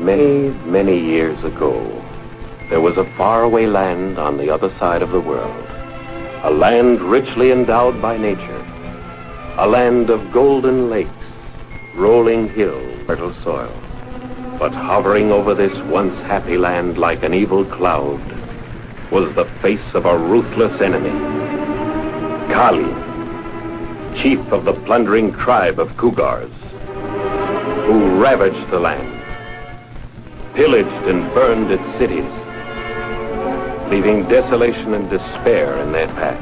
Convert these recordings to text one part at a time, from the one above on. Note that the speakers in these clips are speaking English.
Many, many years ago, there was a faraway land on the other side of the world. A land richly endowed by nature. A land of golden lakes, rolling hills, fertile soil. But hovering over this once happy land like an evil cloud was the face of a ruthless enemy. Kali, chief of the plundering tribe of Cougars, who ravaged the land, pillaged and burned its cities, leaving desolation and despair in their path.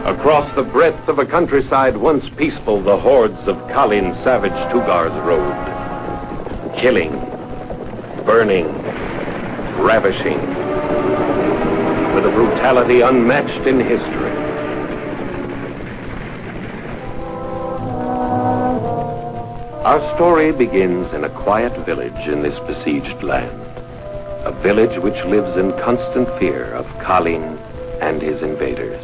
Across the breadth of a countryside once peaceful, the hordes of Kalin's savage Cougars rode, killing, burning, ravishing, with a brutality unmatched in history. Our story begins in a quiet village in this besieged land. A village which lives in constant fear of Kalin and his invaders.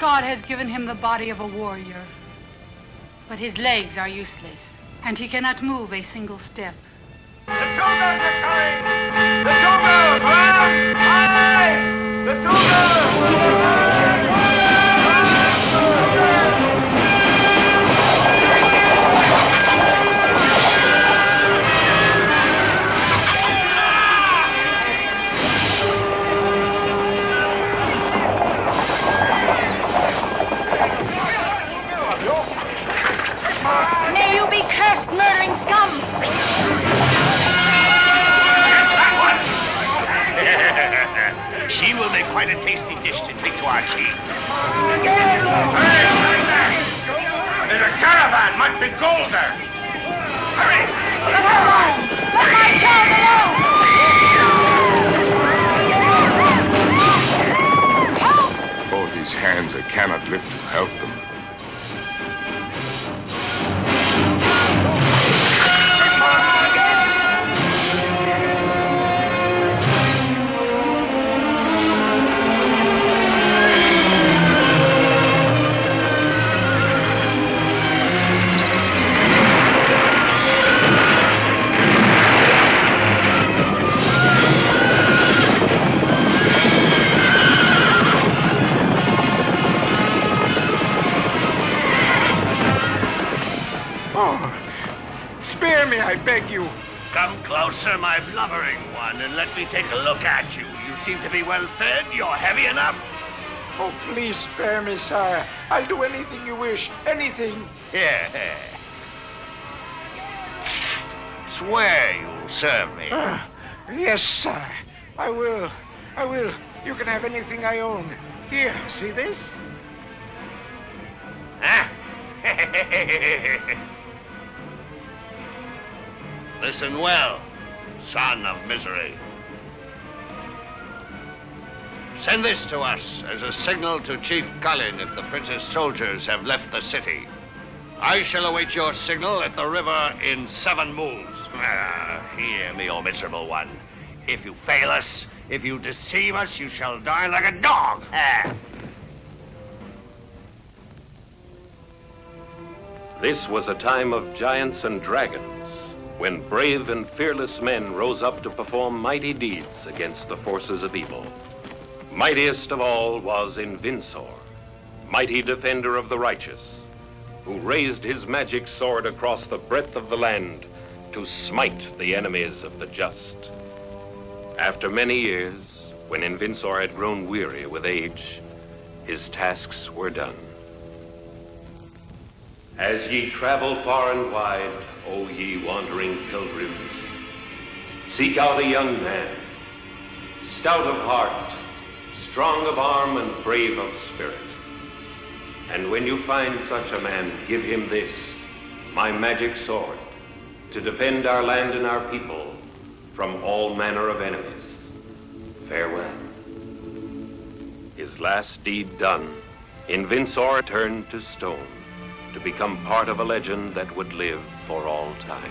God has given him the body of a warrior, but his legs are useless, and he cannot move a single step. The Cougars are coming! The Cougars! Run! Aye! The Cougars! May you be cursed, murdering scum! She will make quite a tasty dish to take to our chief. There's a caravan, must be gold there. Hurry! Let her alone! Let my child alone! Help! Oh, these hands I cannot lift to help them. Spare me, I beg you. Come closer, my blubbering one, and let me take a look at you. You seem to be well fed. You're heavy enough. Oh, please spare me, sire. I'll do anything you wish. Anything. Yeah. Swear you'll serve me. Yes, sire. I will. You can have anything I own. Here, see this? Huh? Listen well, son of misery. Send this to us as a signal to Chief Kalin if the prince's soldiers have left the city. I shall await your signal at the river in 7 moons. Hear me, O miserable one. If you fail us, if you deceive us, you shall die like a dog. This was a time of giants and dragons, when brave and fearless men rose up to perform mighty deeds against the forces of evil. Mightiest of all was Invinsor, mighty defender of the righteous, who raised his magic sword across the breadth of the land to smite the enemies of the just. After many years, when Invinsor had grown weary with age, his tasks were done. As ye travel far and wide, O ye wandering pilgrims, seek out a young man, stout of heart, strong of arm, and brave of spirit. And when you find such a man, give him this, my magic sword, to defend our land and our people from all manner of enemies. Farewell. His last deed done, Invinsor turned to stone, to become part of a legend that would live for all time.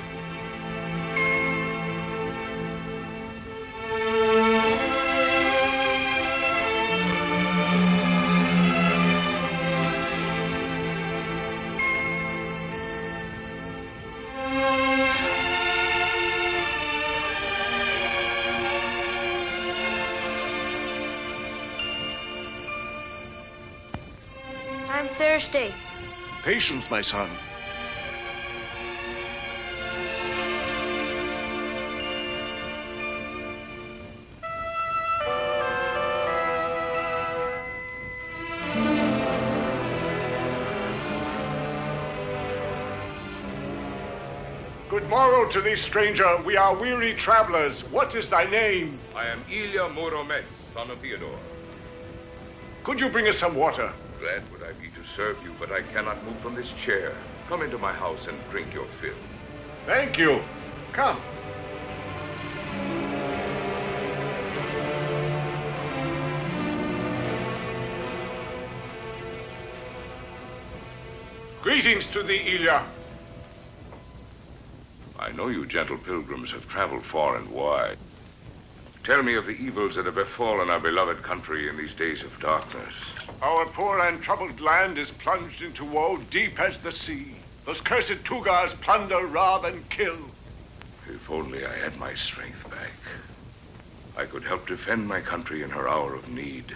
I'm thirsty. Patience, my son. Good morrow to thee, stranger. We are weary travelers. What is thy name? I am Ilya Murometz, son of Theodore. Could you bring us some water? Glad would I be to serve you, but I cannot move from this chair. Come into my house and drink your fill. Thank you. Come. Greetings to thee, Ilya. I know you gentle pilgrims have traveled far and wide. Tell me of the evils that have befallen our beloved country in these days of darkness. Our poor and troubled land is plunged into woe deep as the sea. Those cursed Tugars plunder, rob, and kill. If only I had my strength back, I could help defend my country in her hour of need.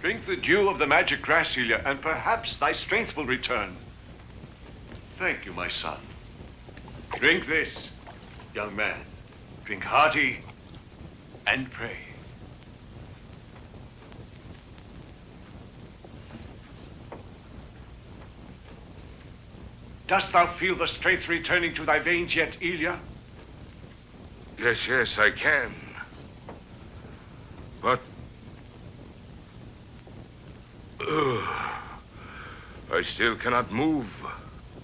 Drink the dew of the magic grass, Ilya, and perhaps thy strength will return. Thank you, my son. Drink this, young man. Drink hearty and pray. Dost thou feel the strength returning to thy veins yet, Ilya? Yes, I can. But... I still cannot move.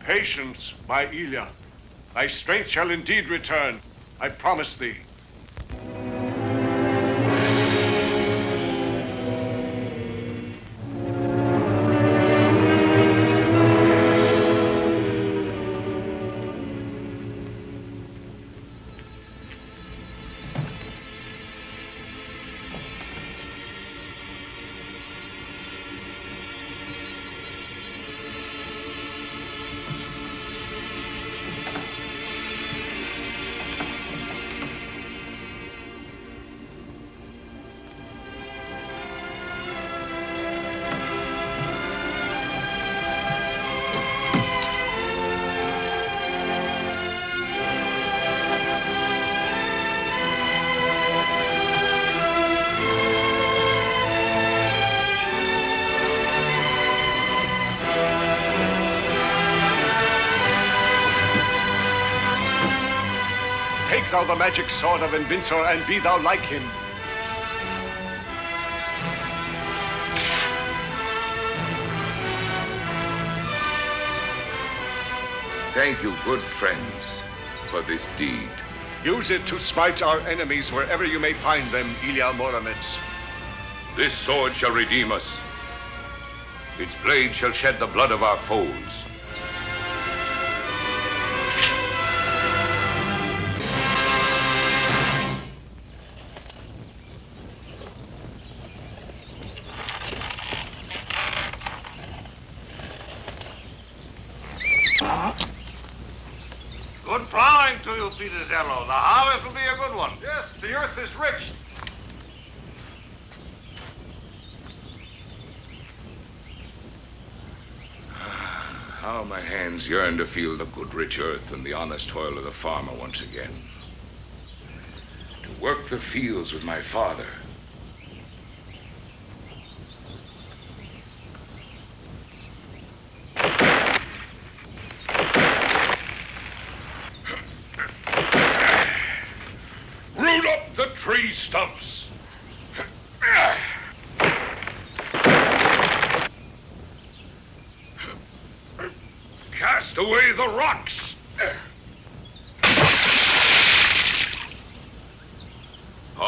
Patience, my Ilya. Thy strength shall indeed return. I promise thee. Take thou the magic sword of Invincor, and be thou like him. Thank you, good friends, for this deed. Use it to smite our enemies wherever you may find them, Ilya Murometz. This sword shall redeem us. Its blade shall shed the blood of our foes. Good plowing to you, Peterzello. The harvest will be a good one. Yes, the earth is rich. How my hands yearn to feel the good rich earth and the honest toil of the farmer once again. To work the fields with my father. Root up the tree stumps. Cast away the rocks.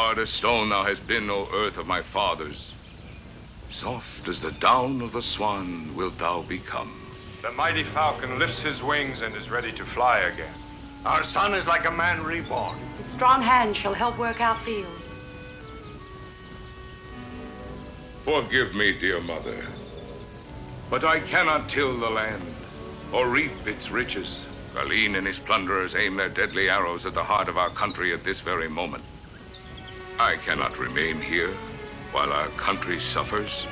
Hard as stone thou hast been, O earth of my fathers. Soft as the down of the swan wilt thou become. The mighty falcon lifts his wings and is ready to fly again. Our son is like a man reborn. With strong hands shall help work our field. Forgive me, dear mother, but I cannot till the land or reap its riches. Galeen and his plunderers aim their deadly arrows at the heart of our country at this very moment. I cannot remain here while our country suffers.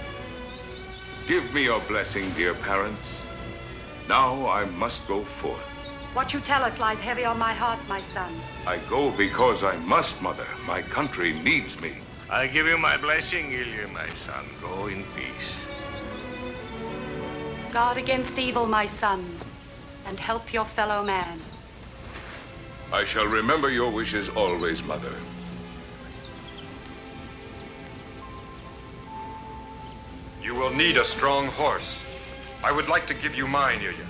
Give me your blessing, dear parents. Now I must go forth. What you tell us lies heavy on my heart, my son. I go because I must, mother. My country needs me. I give you my blessing, Ilya, my son. Go in peace. Guard against evil, my son, and help your fellow man. I shall remember your wishes always, mother. You will need a strong horse. I would like to give you mine, Ilya.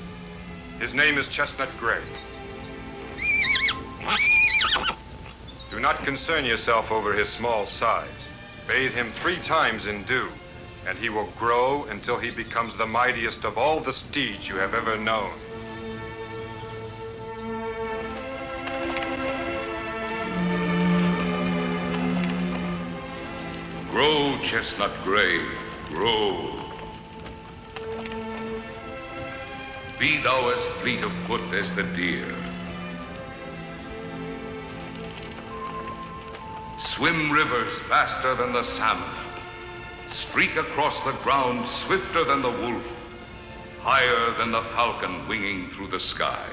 His name is Chestnut Gray. Do not concern yourself over his small size. Bathe him 3 times in dew, and he will grow until he becomes the mightiest of all the steeds you have ever known. Grow, Chestnut Gray, grow. Be thou as fleet of foot as the deer. Swim rivers faster than the salmon. Streak across the ground swifter than the wolf, higher than the falcon winging through the sky.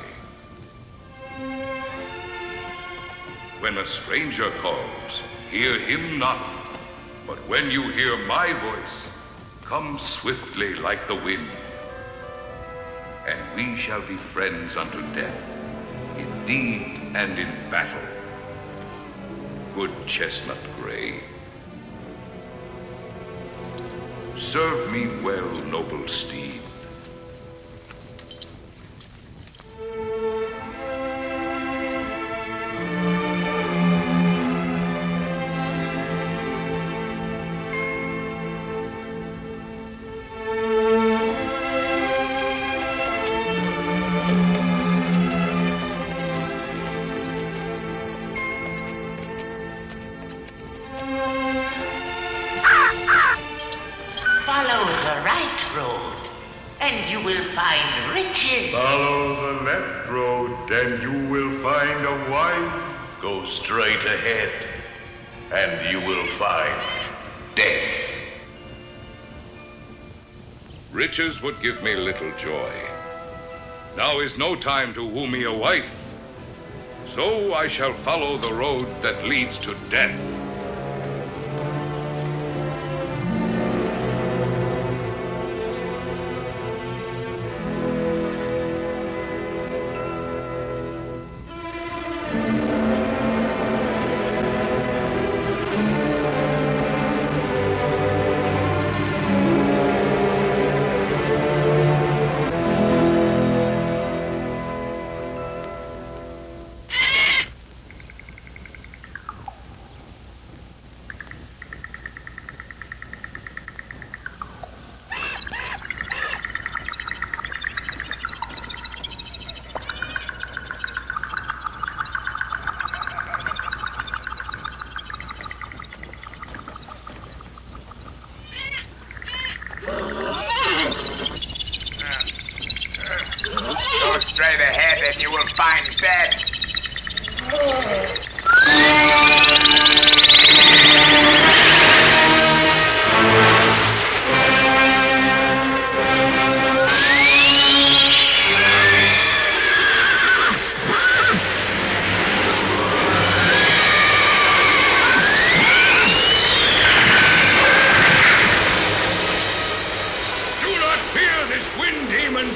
When a stranger calls, hear him not. But when you hear my voice, come swiftly like the wind. And we shall be friends unto death, in deed and in battle. Good Chestnut Gray. Serve me well, noble steed. Follow the right road, and you will find riches. Follow the left road, and you will find a wife. Go straight ahead, and you will find death. Riches would give me little joy. Now is no time to woo me a wife. So I shall follow the road that leads to death. Go straight ahead and you will find death. Do not fear this wind demon.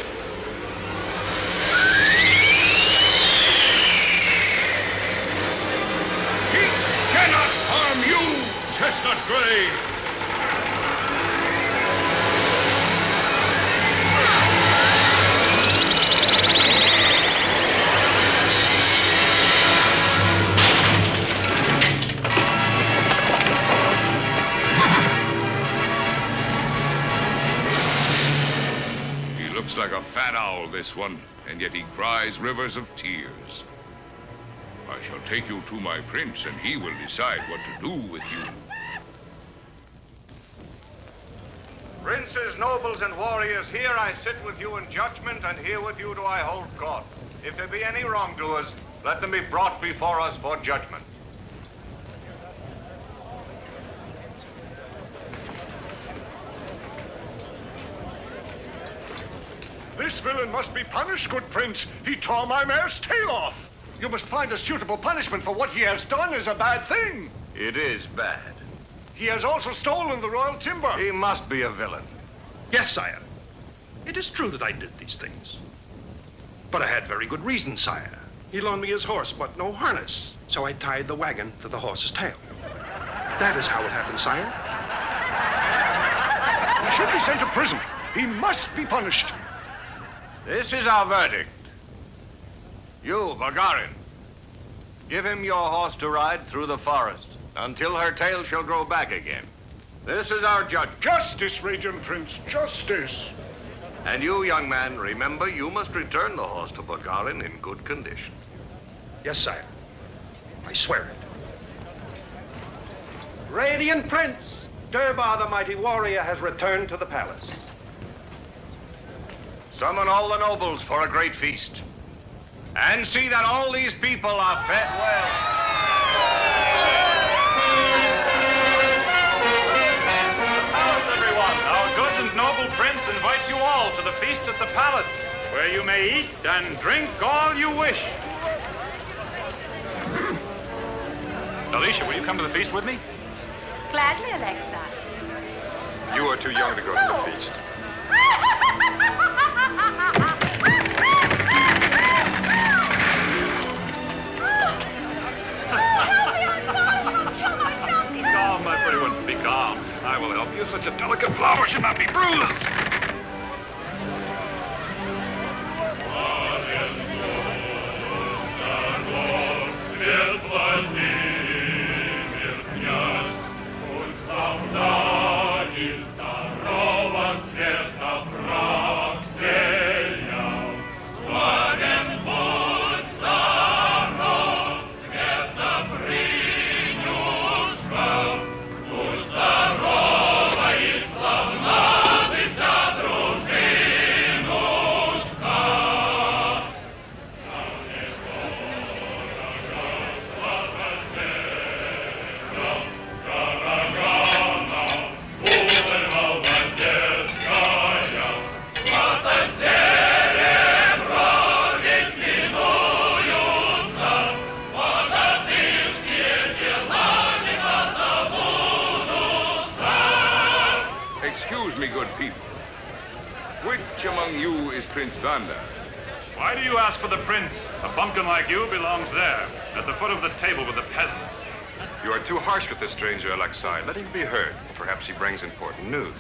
He cannot harm you, Chestnut Gray. a fat owl, this one, and yet he cries rivers of tears. I shall take you to my prince, and he will decide what to do with you. Princes, nobles, and warriors, here I sit with you in judgment, and here with you do I hold court. If there be any wrongdoers, let them be brought before us for judgment. This villain must be punished, good prince. He tore my mare's tail off. You must find a suitable punishment, for what he has done is a bad thing. It is bad. He has also stolen the royal timber. He must be a villain. Yes, sire. It is true that I did these things. But I had very good reason, sire. He loaned me his horse, but no harness. So I tied the wagon to the horse's tail. That is how it happened, sire. He should be sent to prison. He must be punished. This is our verdict. You, Bulgarin, give him your horse to ride through the forest until her tail shall grow back again. This is our judgment. Justice, Radiant Prince, justice. And you, young man, remember you must return the horse to Bulgarin in good condition. Yes, sire. I swear it. Radiant Prince, Durbar the mighty warrior has returned to the palace. Summon all the nobles for a great feast. And see that all these people are fed well. Everyone, our good and noble prince invites you all to the feast at the palace, where you may eat and drink all you wish. Alicia, will you come to the feast with me? Gladly, Alexa. You are too young to go to the feast. Calm, my pretty one. Be calm. I will help you. Such a delicate flower should not be bruised. Why do you ask for the prince? A bumpkin like you belongs there, at the foot of the table with the peasants. You are too harsh with this stranger, Alexei. Let him be heard. Perhaps he brings important news.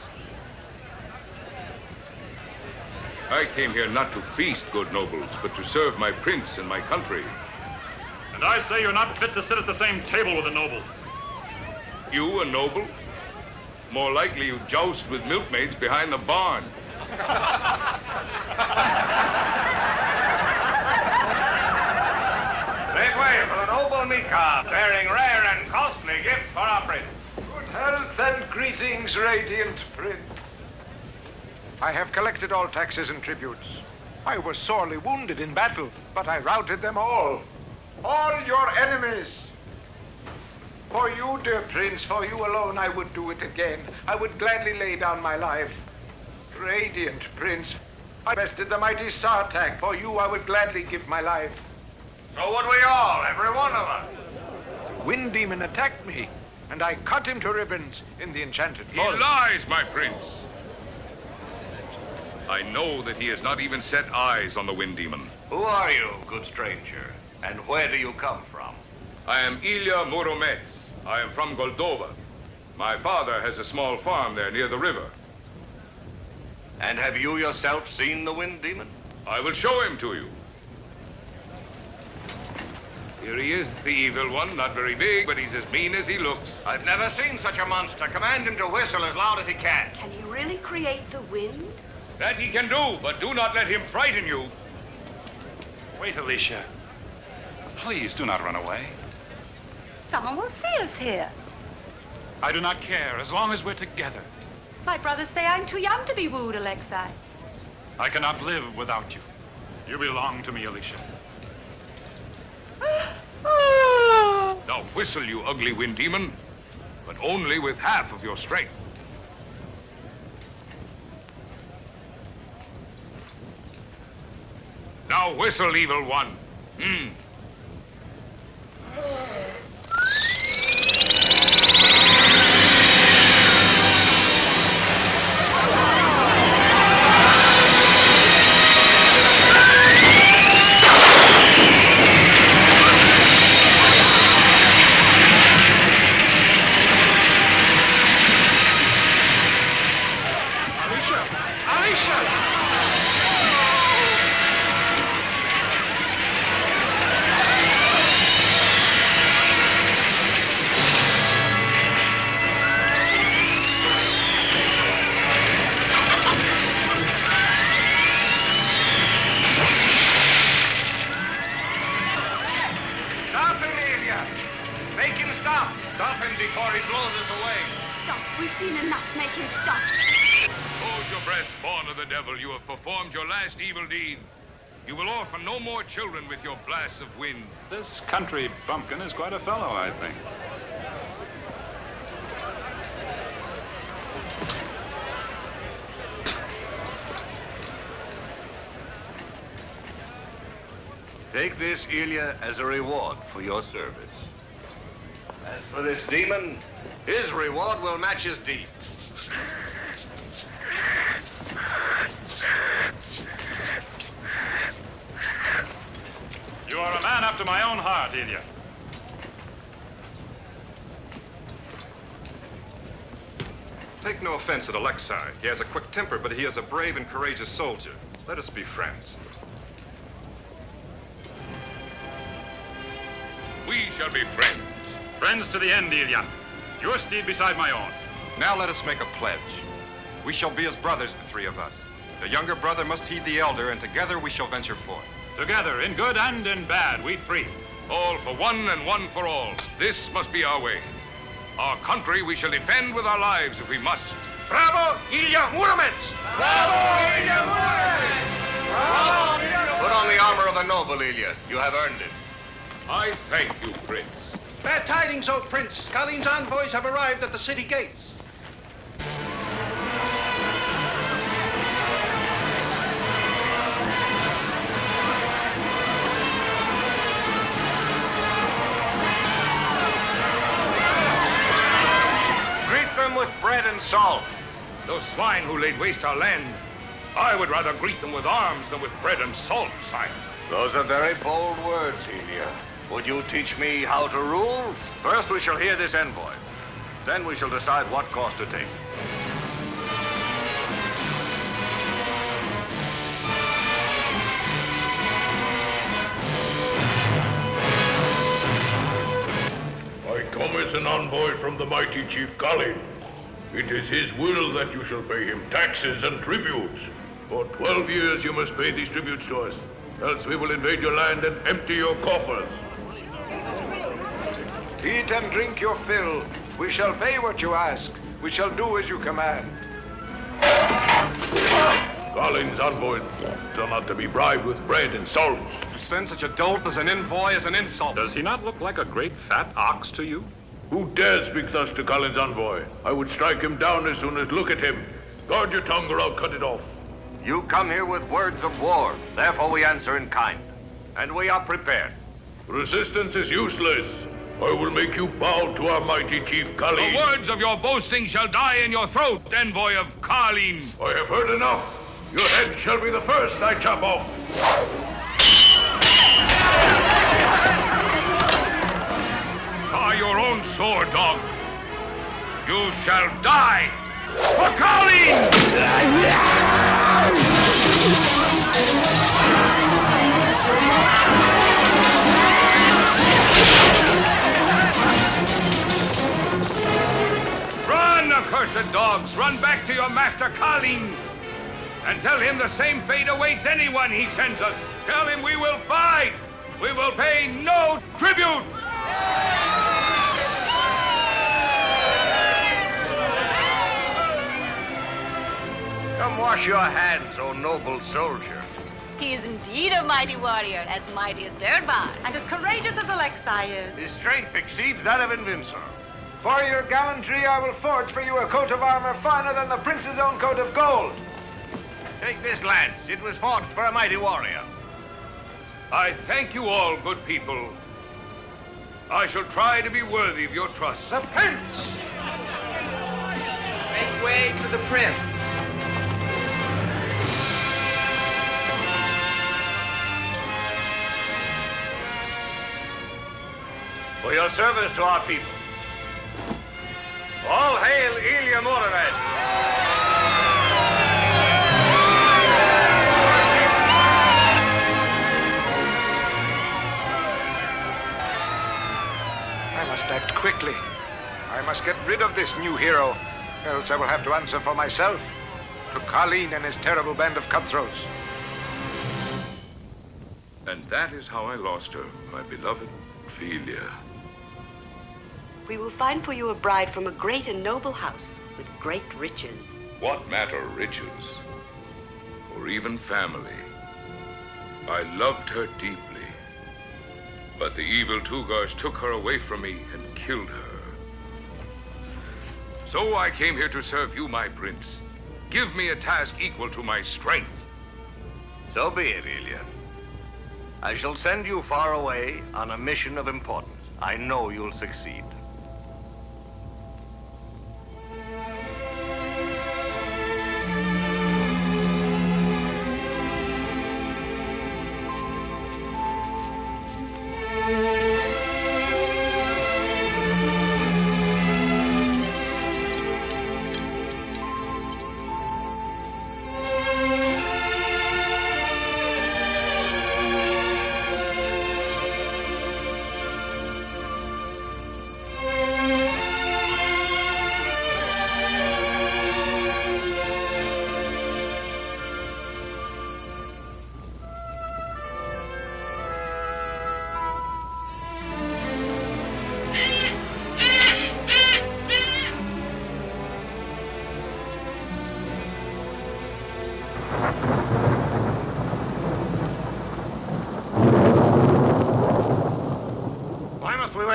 I came here not to feast, good nobles, but to serve my prince and my country. And I say you're not fit to sit at the same table with a noble. You, a noble? More likely you joust with milkmaids behind the barn. Make way for the noble Mika, bearing rare and costly gift for our prince. Good health and greetings, Radiant Prince. I have collected all taxes and tributes. I was sorely wounded in battle, but I routed them all. All your enemies. For you, dear Prince, for you alone, I would do it again. I would gladly lay down my life. Radiant Prince, I bested the mighty Sartak. For you, I would gladly give my life. So would we all, every one of us. The Wind Demon attacked me, and I cut him to ribbons in the enchanted He forest. lies, my prince. I know that he has not even set eyes on the Wind Demon. Who are you, good stranger? And where do you come from? I am Ilya Murometz. I am from Goldova. My father has a small farm there near the river. And have you yourself seen the Wind Demon? I will show him to you. Here he is, the evil one. Not very big, but he's as mean as he looks. I've never seen such a monster. Command him to whistle as loud as he can. Can he really create the wind? That he can do, but do not let him frighten you. Wait, Alicia. Please do not run away. Someone will see us here. I do not care, as long as we're together. My brothers say I'm too young to be wooed, Alexei. I cannot live without you. You belong to me, Alicia. Now whistle, you ugly wind demon, but only with half of your strength. Now whistle, evil one. You have performed your last evil deed. You will orphan no more children with your blasts of wind. This country bumpkin is quite a fellow, I think. Take this, Ilya, as a reward for your service. As for this demon, his reward will match his deed. You are a man after my own heart, Ilya. Take no offense at Alexei. He has a quick temper, but he is a brave and courageous soldier. Let us be friends. We shall be friends. Friends to the end, Ilya. Your steed beside my own. Now let us make a pledge. We shall be as brothers, the three of us. The younger brother must heed the elder, and together we shall venture forth. Together, in good and in bad, we three. All for one and one for all. This must be our way. Our country we shall defend with our lives if we must. Bravo, Ilya Murometz! Bravo, Ilya Murometz! Bravo, Ilya Murometz! Put on the armor of a noble, Ilya. You have earned it. I thank you, Prince. Bad tidings, O Prince. Kalin's envoys have arrived at the city gates. With bread and salt. Those swine who laid waste our land, I would rather greet them with arms than with bread and salt, sire. Those are very bold words, Ilya. Would you teach me how to rule? First we shall hear this envoy. Then we shall decide what course to take. I come as an envoy from the mighty Chief Kalin. It is his will that you shall pay him taxes and tributes. For 12 years you must pay these tributes to us, else we will invade your land and empty your coffers. Eat and drink your fill. We shall pay what you ask. We shall do as you command. Kalin's envoys are not to be bribed with bread and salt. To send such a dolt as an envoy is an insult. Does he not look like a great fat ox to you? Who dares speak thus to Kalin's envoy? I would strike him down as soon as look at him. Guard your tongue or I'll cut it off. You come here with words of war. Therefore we answer in kind. And we are prepared. Resistance is useless. I will make you bow to our mighty Chief Kalin. The words of your boasting shall die in your throat, envoy of Kalin. I have heard enough. Your head shall be the first I chop off. By your own sword, dog. You shall die for Kalin! Run, accursed dogs! Run back to your master Kalin! And tell him the same fate awaits anyone he sends us. Tell him we will fight. We will pay no tribute. Come wash your hands, O noble soldier. He is indeed a mighty warrior, as mighty as Durban. And as courageous as Alexei is. His strength exceeds that of an Windsor. For your gallantry, I will forge for you a coat of armor finer than the prince's own coat of gold. Take this lance. It was forged for a mighty warrior. I thank you all, good people. I shall try to be worthy of your trust. The prince! Make way for the prince. For your service to our people. All hail Ilya Murometz! I must act quickly. I must get rid of this new hero, else I will have to answer for myself to Colleen and his terrible band of cutthroats. And that is how I lost her, my beloved Ophelia. We will find for you a bride from a great and noble house with great riches. What matter riches, or even family? I loved her deeply, but the evil Tugars took her away from me and killed her. So I came here to serve you, my prince. Give me a task equal to my strength. So be it, Ilya. I shall send you far away on a mission of importance. I know you'll succeed.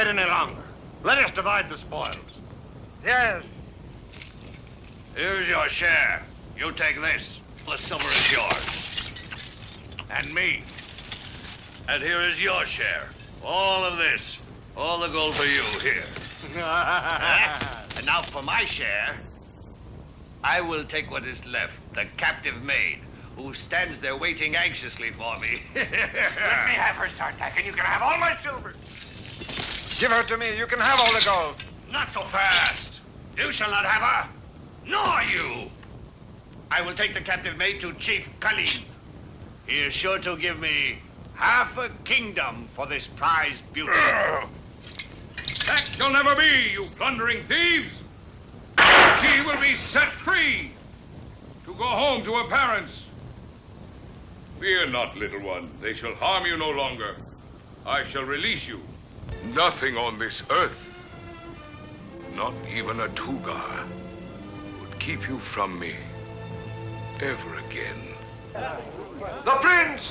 Any longer. Let us divide the spoils. Yes. Here's your share. You take this. The silver is yours. And me. And here is your share. All of this. All the gold for you here. And now for my share, I will take what is left, the captive maid, who stands there waiting anxiously for me. Let me have her, Sartak, and you can have all my silver. Give her to me. You can have all the gold. Not so fast. You shall not have her, nor you. I will take the captive maid to Chief Colleen. He is sure to give me half a kingdom for this prized beauty. That shall never be, you plundering thieves. She will be set free to go home to her parents. Fear not, little one. They shall harm you no longer. I shall release you. Nothing on this earth, not even a Tugar, would keep you from me ever again. The prince!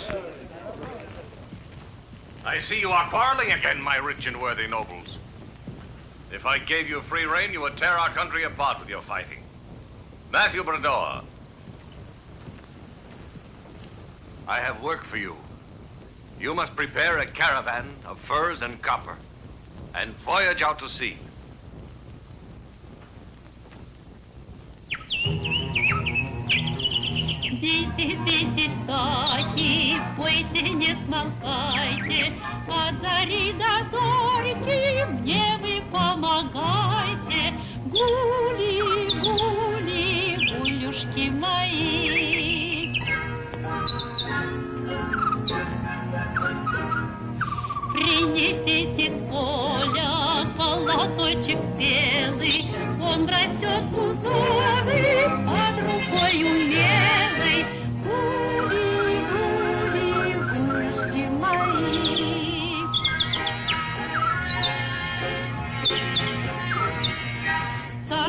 I see you are quarreling again, my rich and worthy nobles. If I gave you free rein, you would tear our country apart with your fighting. Matthew Brador, I have work for you. You must prepare a caravan of furs and copper and voyage out to sea. Дети, дети, стаки, пойте, не смолкайте, от зари до зорьки мне вы помогайте. Гули, гули, гулюшки мои. Принесите с поля колоточек белый, он растет узоры под рукой умелой.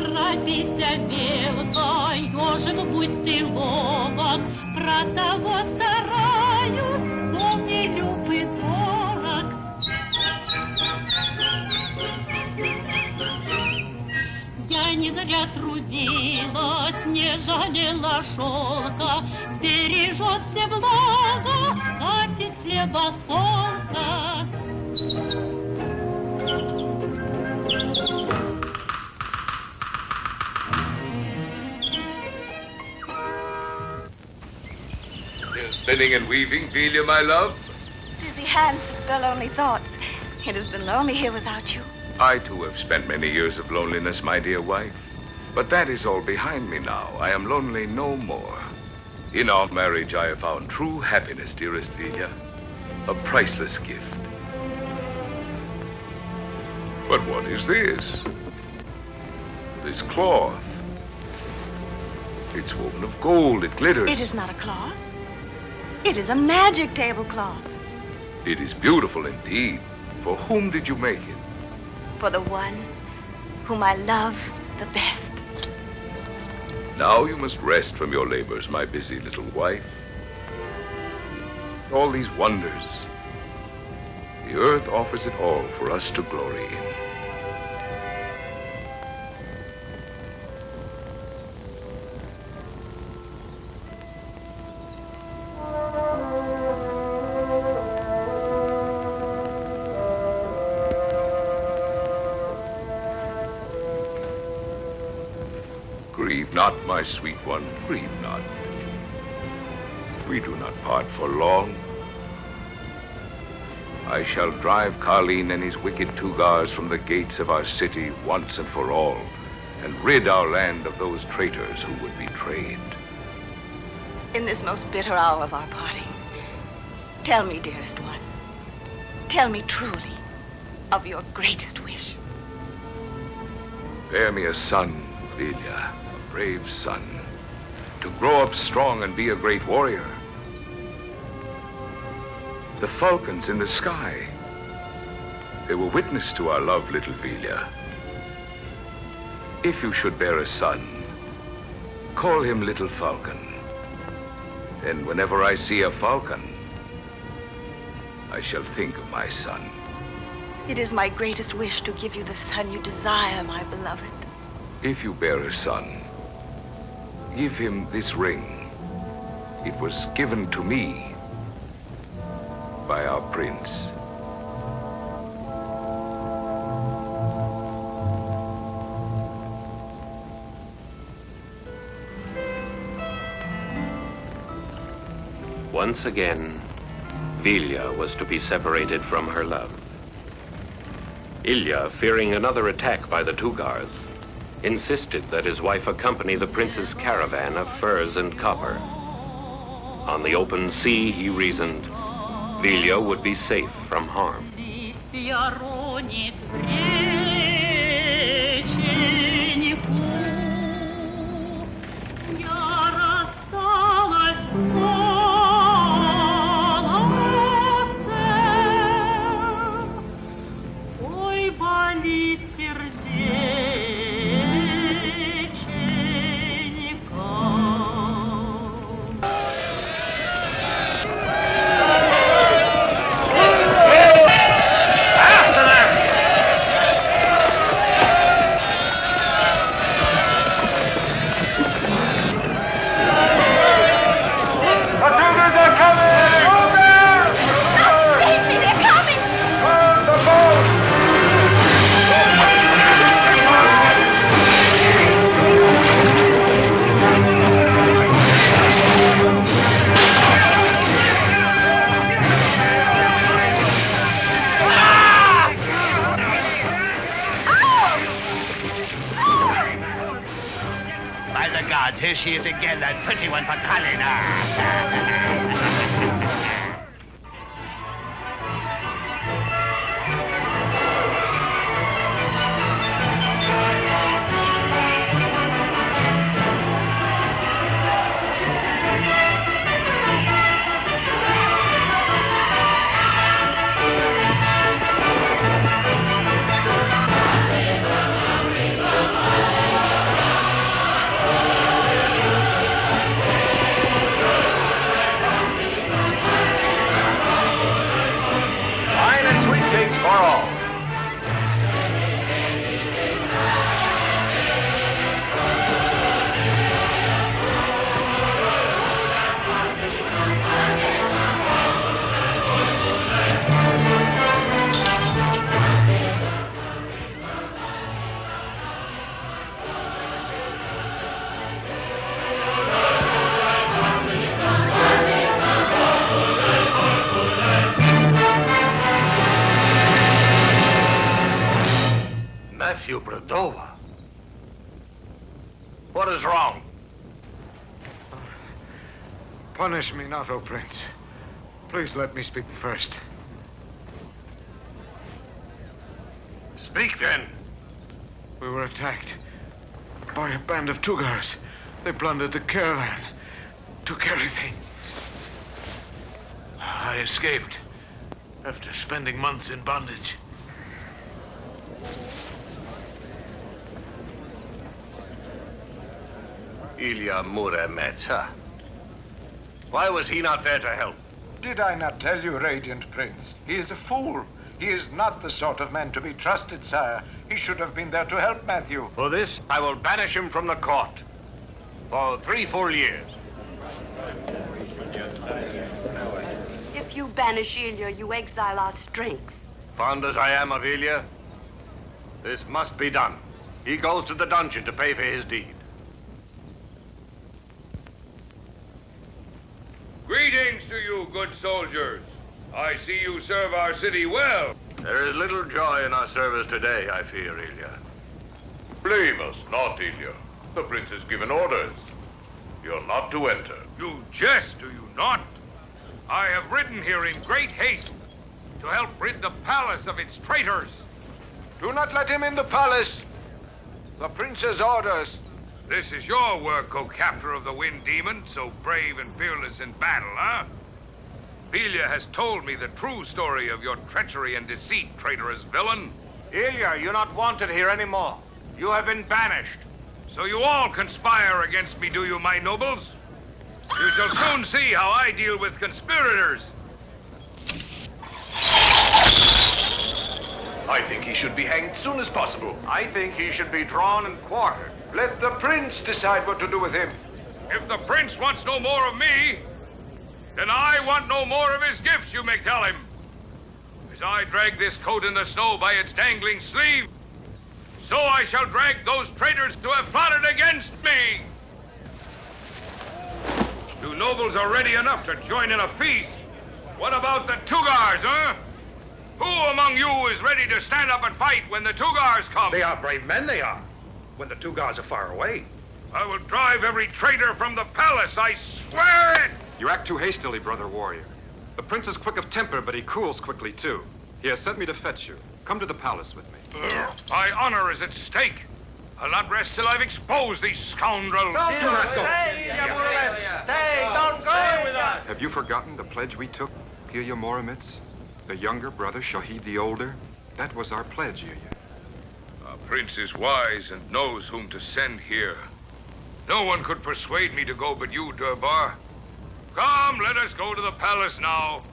торопися, белка, ежик, будь ты ловок, про того стараюсь, кто мне люб и дорог. Я не зря трудилась, не жалела шелка, бережет все благо, катит хлеба солнца. Still spinning and weaving, Vilya, my love? Busy hands spell only thoughts. It has been lonely here without you. I, too, have spent many years of loneliness, my dear wife. But that is all behind me now. I am lonely no more. In our marriage, I have found true happiness, dearest Vilya. A priceless gift. But what is this? This cloth. It's woven of gold. It glitters. It is not a cloth. It is a magic tablecloth. It is beautiful indeed. For whom did you make it? For the one whom I love the best. Now you must rest from your labors, my busy little wife. All these wonders. The earth offers it all for us to glory in. Grieve not, my sweet one, grieve not. We do not part for long. I shall drive Carlin and his wicked Tugars from the gates of our city once and for all, and rid our land of those traitors who would betray it. In this most bitter hour of our parting, tell me, dearest one, tell me truly of your greatest wish. Bear me a son, Vilya, a brave son, to grow up strong and be a great warrior. The falcons in the sky, they were witness to our love, little Vilya. If you should bear a son, call him Little Falcon. Then whenever I see a falcon, I shall think of my son. It is my greatest wish to give you the son you desire, my beloved. If you bear a son, give him this ring. It was given to me by our prince. Once again, Vilya was to be separated from her love. Ilya, fearing another attack by the Tugars, insisted that his wife accompany the prince's caravan of furs and copper. On the open sea, he reasoned, Vilya would be safe from harm. Here she is again, that pretty one for Kalina. Moldova. What is wrong? Punish me not, O Prince. Please let me speak first. Speak then. We were attacked by a band of Tugars. They plundered the caravan, took everything. I escaped after spending months in bondage. Ilya Murometz, huh? Why was he not there to help? Did I not tell you, Radiant Prince? He is a fool. He is not the sort of man to be trusted, sire. He should have been there to help Matthew. For this, I will banish him from the court for 3 full years. If you banish Ilya, you exile our strength. Fond as I am of Ilya, this must be done. He goes to the dungeon to pay for his deed. Greetings to you, good soldiers. I see you serve our city well. There is little joy in our service today, I fear, Ilya. Blame us not, Ilya. The prince has given orders. You're not to enter. You jest, do you not? I have ridden here in great haste to help rid the palace of its traitors. Do not let him in the palace. The prince's orders. This is your work, O captor of the Wind Demon, so brave and fearless in battle, huh? Ilya has told me the true story of your treachery and deceit, traitorous villain. Ilya, you're not wanted here anymore. You have been banished. So you all conspire against me, do you, my nobles? You shall soon see how I deal with conspirators. I think he should be hanged soon as possible. I think he should be drawn and quartered. Let the prince decide what to do with him. If the prince wants no more of me, then I want no more of his gifts, you may tell him. As I drag this coat in the snow by its dangling sleeve, so I shall drag those traitors who have plotted against me. You nobles are ready enough to join in a feast. What about the Tugars, huh? Who among you is ready to stand up and fight when the Tugars come? They are brave men, they are. When the Tugars are far away. I will drive every traitor from the palace, I swear it! You act too hastily, brother warrior. The prince is quick of temper, but he cools quickly, too. He has sent me to fetch you. Come to the palace with me. My honor is at stake. I'll not rest till I've exposed these scoundrels. Don't do not go. Stay, Ilya Murometz. Stay, don't go with us. Have you forgotten the pledge we took, Ilya Murometz? The younger brother shall heed the older. That was our pledge, Ilya. Our prince is wise and knows whom to send here. No one could persuade me to go but you, Durbar. Come, let us go to the palace now.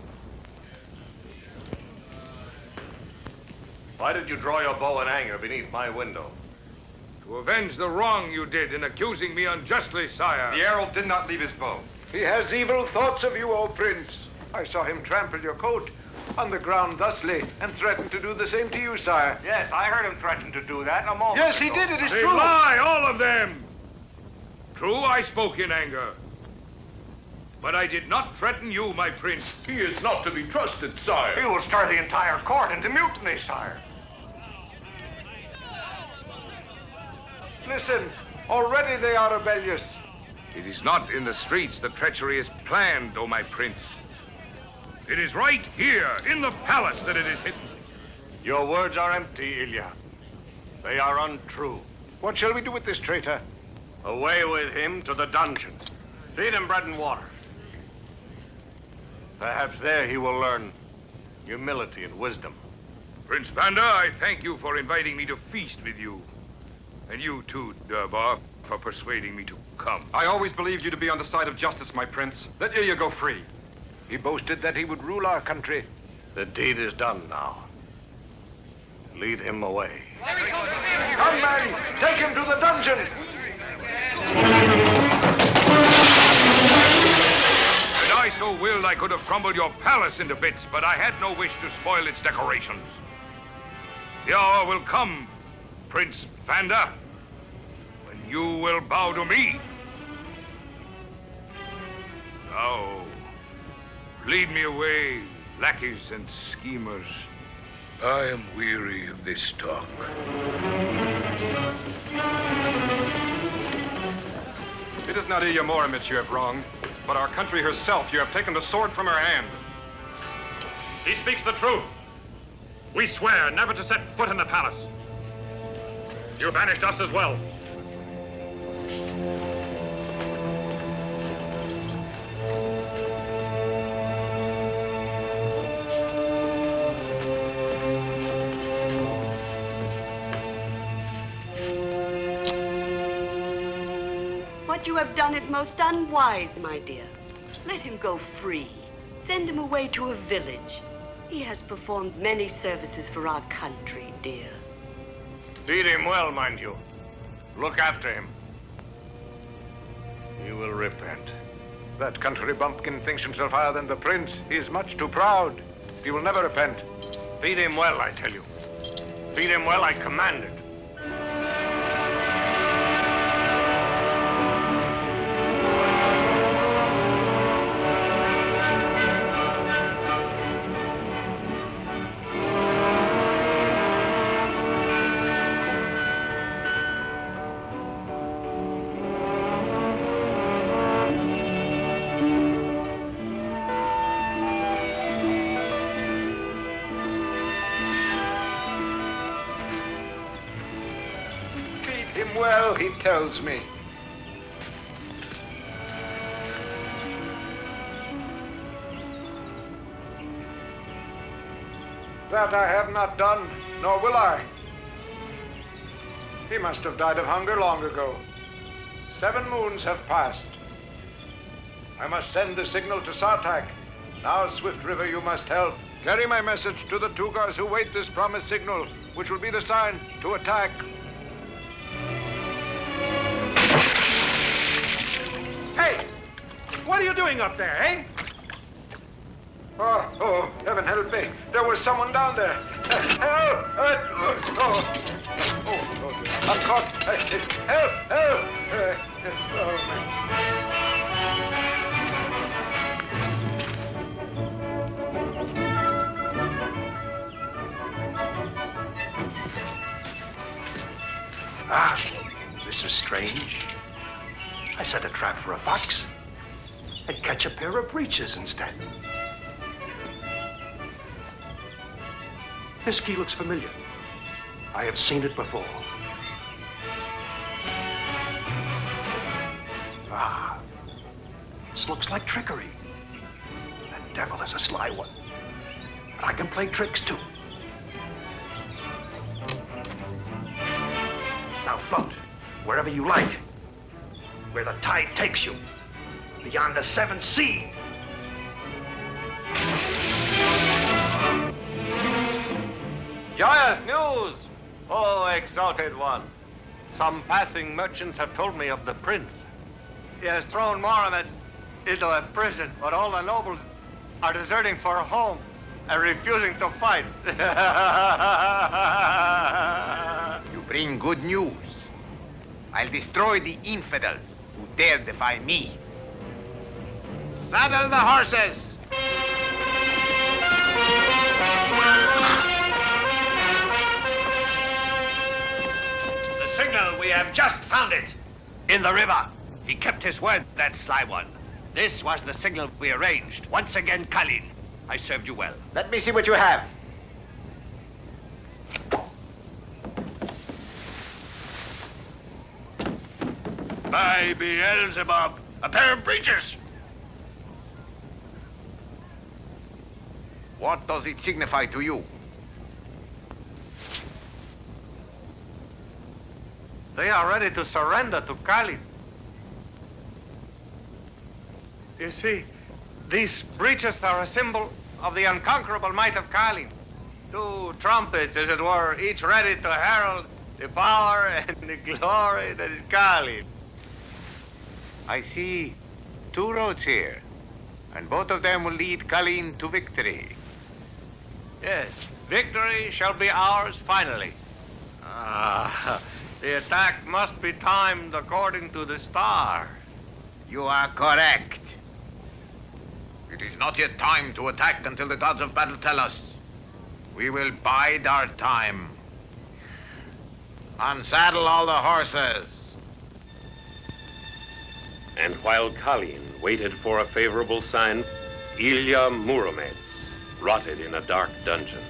Why did you draw your bow in anger beneath my window? To avenge the wrong you did in accusing me unjustly, sire. The arrow did not leave his bow. He has evil thoughts of you, O prince. I saw him trample your coat on the ground thusly and threaten to do the same to you, sire. Yes, I heard him threaten to do that in a moment Yes, he ago. did. It is They true. lie, all of them. True, I spoke in anger. But I did not threaten you, my prince. He is not to be trusted, sire. He will stir the entire court into mutiny, sire. Listen, already they are rebellious. It is not in the streets the treachery is planned, O my prince. It is right here, in the palace, that it is hidden. Your words are empty, Ilya. They are untrue. What shall we do with this traitor? Away with him to the dungeon. Feed him bread and water. Perhaps there he will learn humility and wisdom. Prince Vanda, I thank you for inviting me to feast with you. And you too, Durbar, for persuading me to come. I always believed you to be on the side of justice, my prince. Let Ilya go free. He boasted that he would rule our country. The deed is done now. Lead him away. Come, man! Take him to the dungeon! Had I so willed, I could have crumbled your palace into bits, but I had no wish to spoil its decorations. The hour will come, Prince Vanda, when you will bow to me. Now, lead me away, lackeys and schemers. I am weary of this talk. is not Ilya Murometz you have wronged, but our country herself. You have taken the sword from her hand. He speaks the truth. We swear never to set foot in the palace. You banished us as well. What you have done is most unwise, my dear. Let him go free. Send him away to a village. He has performed many services for our country, dear. Feed him well, mind you. Look after him. He will repent. That country bumpkin thinks himself higher than the prince. He is much too proud. He will never repent. Feed him well, I tell you. Feed him well, I command it. Well, he tells me. That I have not done, nor will I. He must have died of hunger long ago. 7 moons have passed. I must send the signal to Sartak. Now, Swift River, you must help. Carry my message to the Tugars who wait this promised signal, which will be the sign to attack. Hey! What are you doing up there, eh? Oh, heaven help me. There was someone down there. Help! I'm caught. Help! This is strange. I set a trap for a fox. I'd catch a pair of breeches instead. This key looks familiar. I have seen it before. This looks like trickery. That devil is a sly one. But I can play tricks too. Now float, wherever you like. Where the tide takes you, beyond the 7 seas. Joyous news! Oh, exalted one. Some passing merchants have told me of the prince. He has thrown Murometz into a prison, but all the nobles are deserting for home and refusing to fight. You bring good news. I'll destroy the infidels who dare defy me. Saddle the horses! The signal, we have just found it. In the river. He kept his word, that sly one. This was the signal we arranged. Once again, Kalin, I served you well. Let me see what you have. By Beelzebub, a pair of breeches. What does it signify to you? They are ready to surrender to Kalin. You see, these breeches are a symbol of the unconquerable might of Kalin. 2 trumpets, as it were, each ready to herald the power and the glory that is Kalin. I see 2 roads here, and both of them will lead Kalin to victory. Yes, victory shall be ours finally. The attack must be timed according to the star. You are correct. It is not yet time to attack until the gods of battle tell us. We will bide our time. Unsaddle all the horses. And while Kalin waited for a favorable sign, Ilya Murometz rotted in a dark dungeon,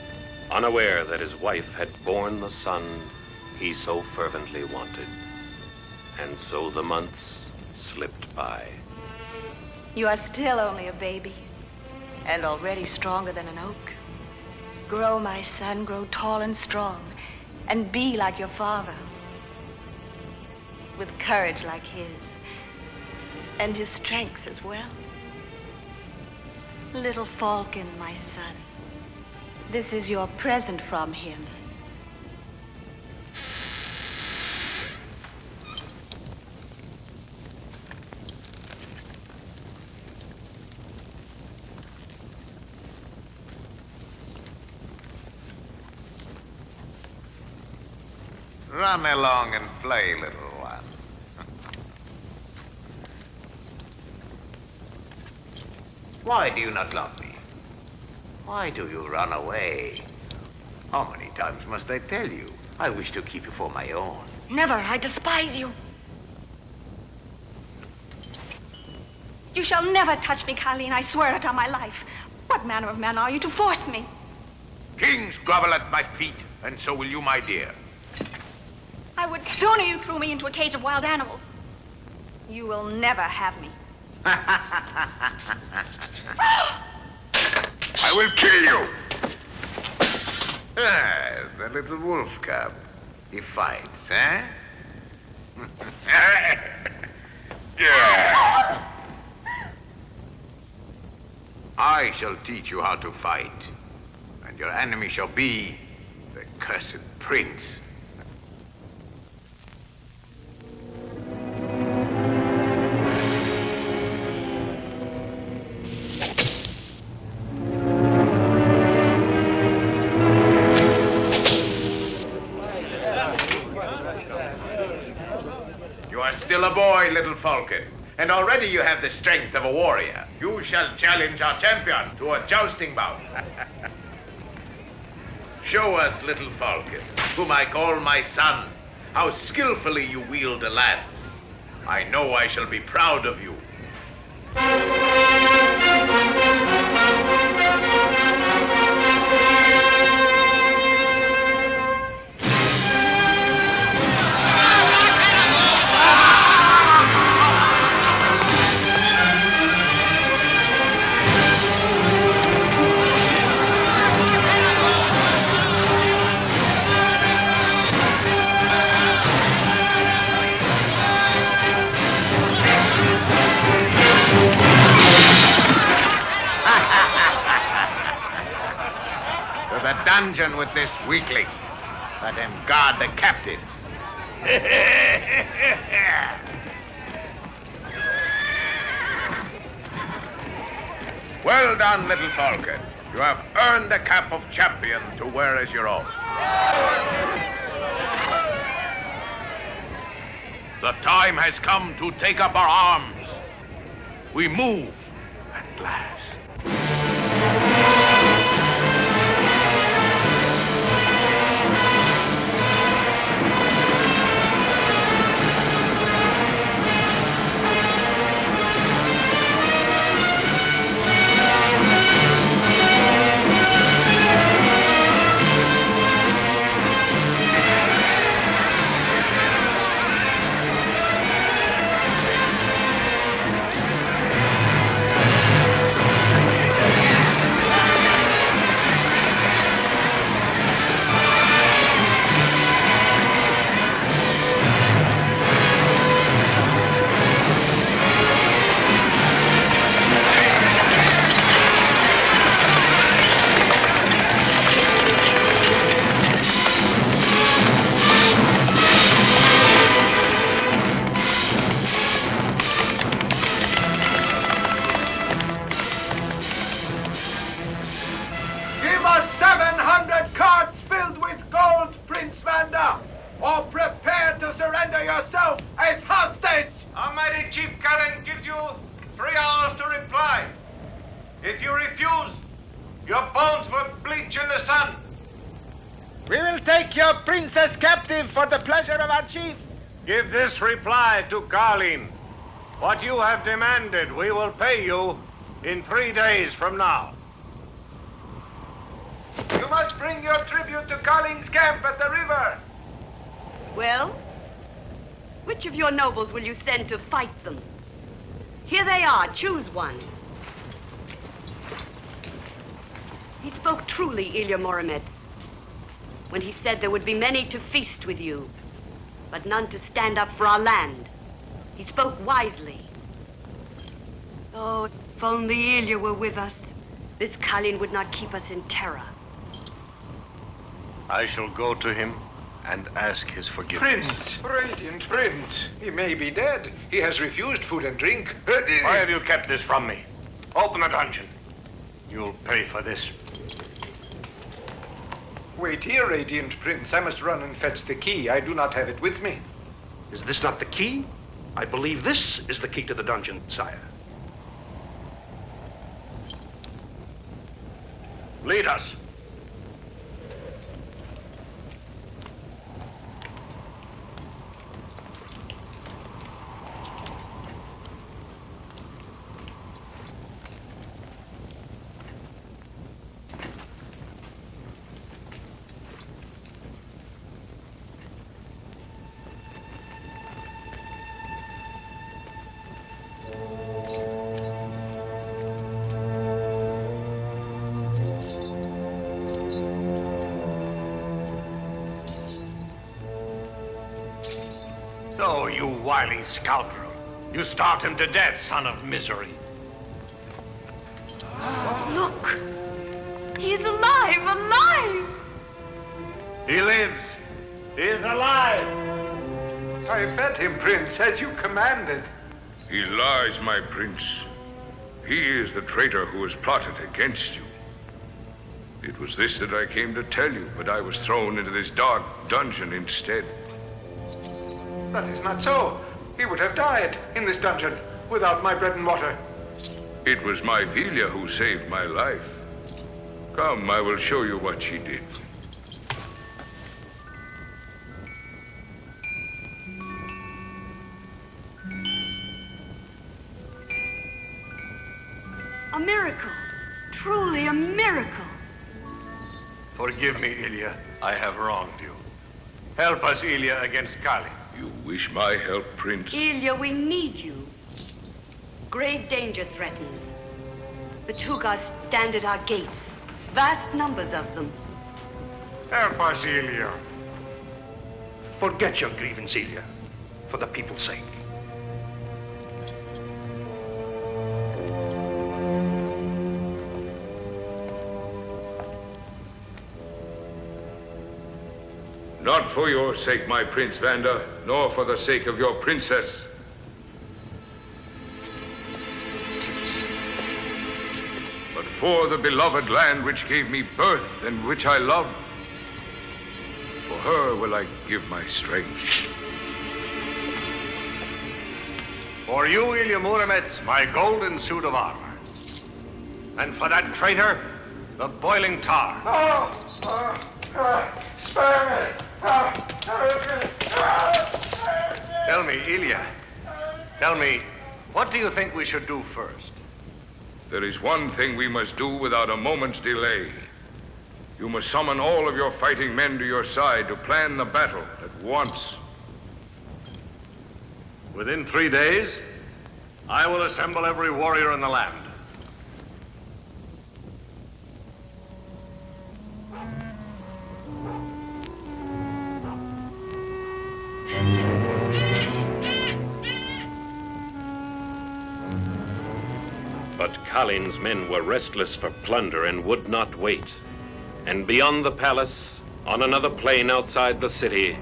unaware that his wife had borne the son he so fervently wanted. And so the months slipped by. You are still only a baby, and already stronger than an oak. Grow, my son, grow tall and strong, and be like your father, with courage like his, and his strength as well. Little Falcon, my son, this is your present from him. Run along and play, little one. Why do you not love me? Why do you run away? How many times must I tell you? I wish to keep you for my own. Never. I despise you. You shall never touch me, Colleen. I swear it on my life. What manner of man are you to force me? Kings grovel at my feet, and so will you, my dear. I would sooner you threw me into a cage of wild animals. You will never have me. I will kill you! Ah, the little wolf cub. He fights, eh? Yeah. I shall teach you how to fight, and your enemy shall be the cursed prince. Still a boy, little Falcon, and already you have the strength of a warrior. You shall challenge our champion to a jousting bout. Show us, little Falcon, whom I call my son, how skillfully you wield a lance. I know I shall be proud of you. Dungeon with this weakling. Let him guard the captives. Well done, little Falcon. You have earned the cap of champion to wear as your own. The time has come to take up our arms. We move at last. Give this reply to Kalin. What you have demanded, we will pay you in 3 days from now. You must bring your tribute to Colleen's camp at the river. Well, which of your nobles will you send to fight them? Here they are. Choose one. He spoke truly, Ilya Murometz, when he said there would be many to feast with you, but none to stand up for our land. He spoke wisely. Oh, if only Ilya were with us, this Kalin would not keep us in terror. I shall go to him and ask his forgiveness. Prince, radiant prince. He may be dead. He has refused food and drink. Why have you kept this from me? Open the dungeon. You'll pay for this. Wait here, radiant prince. I must run and fetch the key. I do not have it with me. Is this not the key? I believe this is the key to the dungeon, sire. Lead us. So, you wily scoundrel. You starved him to death, son of misery. Look! He is alive! Alive! He lives. He is alive. I fed him, prince, as you commanded. He lies, my prince. He is the traitor who has plotted against you. It was this that I came to tell you, but I was thrown into this dark dungeon instead. That is not so. He would have died in this dungeon without my bread and water. It was my Vilya who saved my life. Come, I will show you what she did. A miracle. Truly a miracle. Forgive me, Ilya. I have wronged you. Help us, Ilya, against Kali. You wish my help, Prince? Ilya, we need you. Grave danger threatens. The Tugas stand at our gates. Vast numbers of them. Help us, Ilya. Forget your grievance, Ilya, for the people's sake. Not for your sake, my Prince Vanda, nor for the sake of your princess. But for the beloved land which gave me birth and which I love. For her will I give my strength. For you, Ilya Murometz, my golden suit of armor. And for that traitor, the boiling tar. Spare me! Tell me, Ilya, tell me, what do you think we should do first? There is one thing we must do without a moment's delay. You must summon all of your fighting men to your side to plan the battle at once. Within 3 days, I will assemble every warrior in the land. But Kalin's men were restless for plunder and would not wait. And beyond the palace, on another plain outside the city,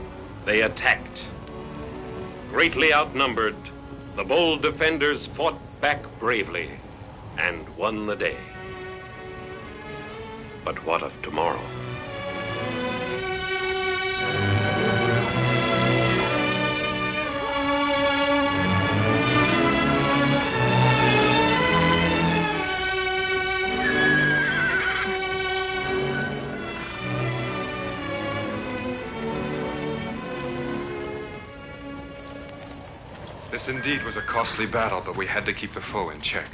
they attacked. Greatly outnumbered, the bold defenders fought back bravely and won the day. But what of tomorrow? This indeed was a costly battle, but we had to keep the foe in check.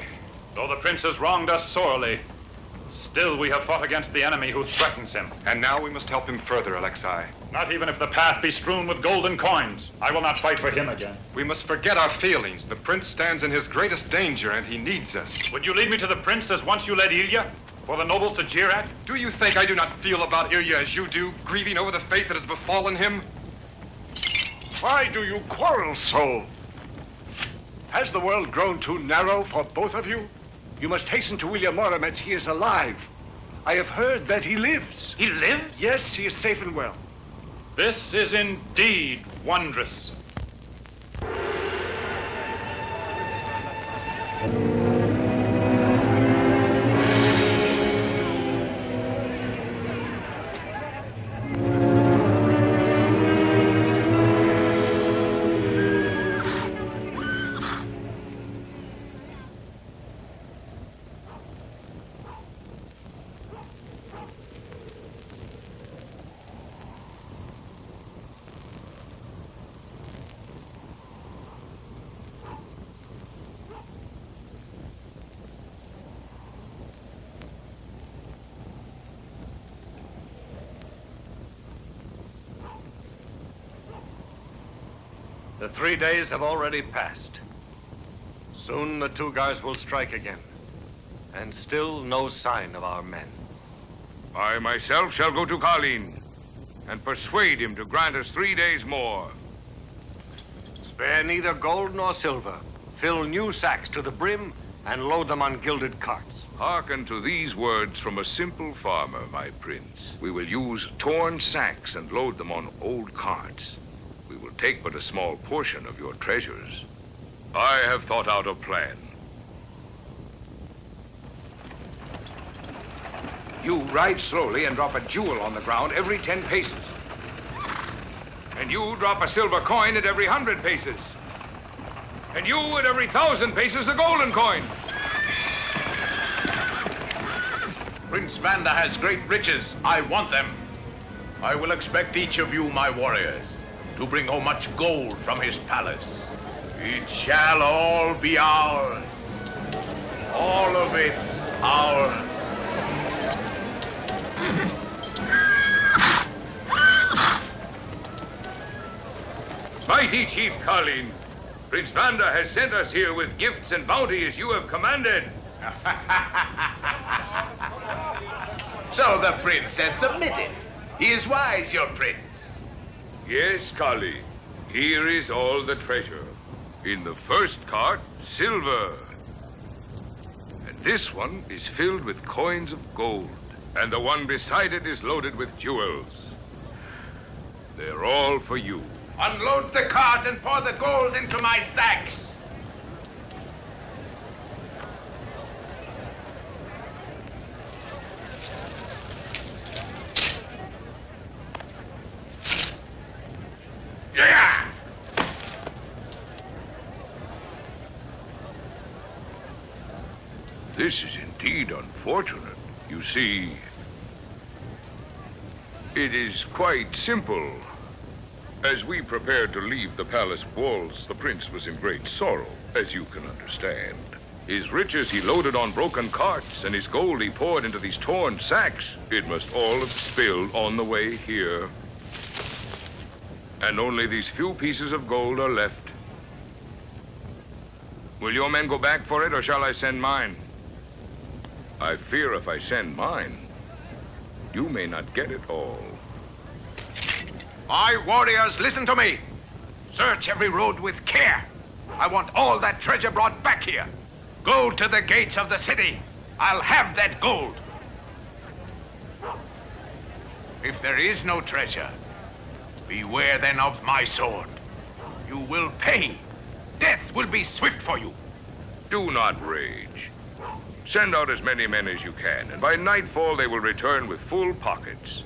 Though the prince has wronged us sorely, still we have fought against the enemy who threatens him. And now we must help him further, Alexei. Not even if the path be strewn with golden coins. I will not fight for him again. We must forget our feelings. The prince stands in his greatest danger, and he needs us. Would you lead me to the prince as once you led Ilya? For the nobles to jeer at? Do you think I do not feel about Ilya as you do, grieving over the fate that has befallen him? Why do you quarrel so? Has the world grown too narrow for both of you? You must hasten to Ilya Murometz. He is alive. I have heard that he lives. He lives? Yes, he is safe and well. This is indeed wondrous. The 3 days have already passed. Soon the two guys will strike again. And still no sign of our men. I myself shall go to Kalin and persuade him to grant us 3 days more. Spare neither gold nor silver. Fill new sacks to the brim and load them on gilded carts. Hearken to these words from a simple farmer, my prince. We will use torn sacks and load them on old carts. We will take but a small portion of your treasures. I have thought out a plan. You ride slowly and drop a jewel on the ground every 10 paces. And you drop a silver coin at every 100 paces. And you at every 1,000 paces a golden coin. Prince Vanda has great riches. I want them. I will expect each of you, my warriors, to bring home much gold from his palace. It shall all be ours. All of it ours. Mighty Chief Kalin, Prince Vanda has sent us here with gifts and bounty as you have commanded. So the prince has submitted. He is wise, your prince. Yes, Kali. Here is all the treasure. In the first cart, silver. And this one is filled with coins of gold. And the one beside it is loaded with jewels. They're all for you. Unload the cart and pour the gold into my sacks. Yeah! This is indeed unfortunate. You see, it is quite simple. As we prepared to leave the palace walls, the prince was in great sorrow, as you can understand. His riches he loaded on broken carts, and his gold he poured into these torn sacks. It must all have spilled on the way here. And only these few pieces of gold are left. Will your men go back for it, or shall I send mine? I fear if I send mine, you may not get it all. My warriors, listen to me. Search every road with care. I want all that treasure brought back here. Go to the gates of the city. I'll have that gold. If there is no treasure, beware then of my sword. You will pay. Death will be swift for you. Do not rage. Send out as many men as you can, and by nightfall they will return with full pockets.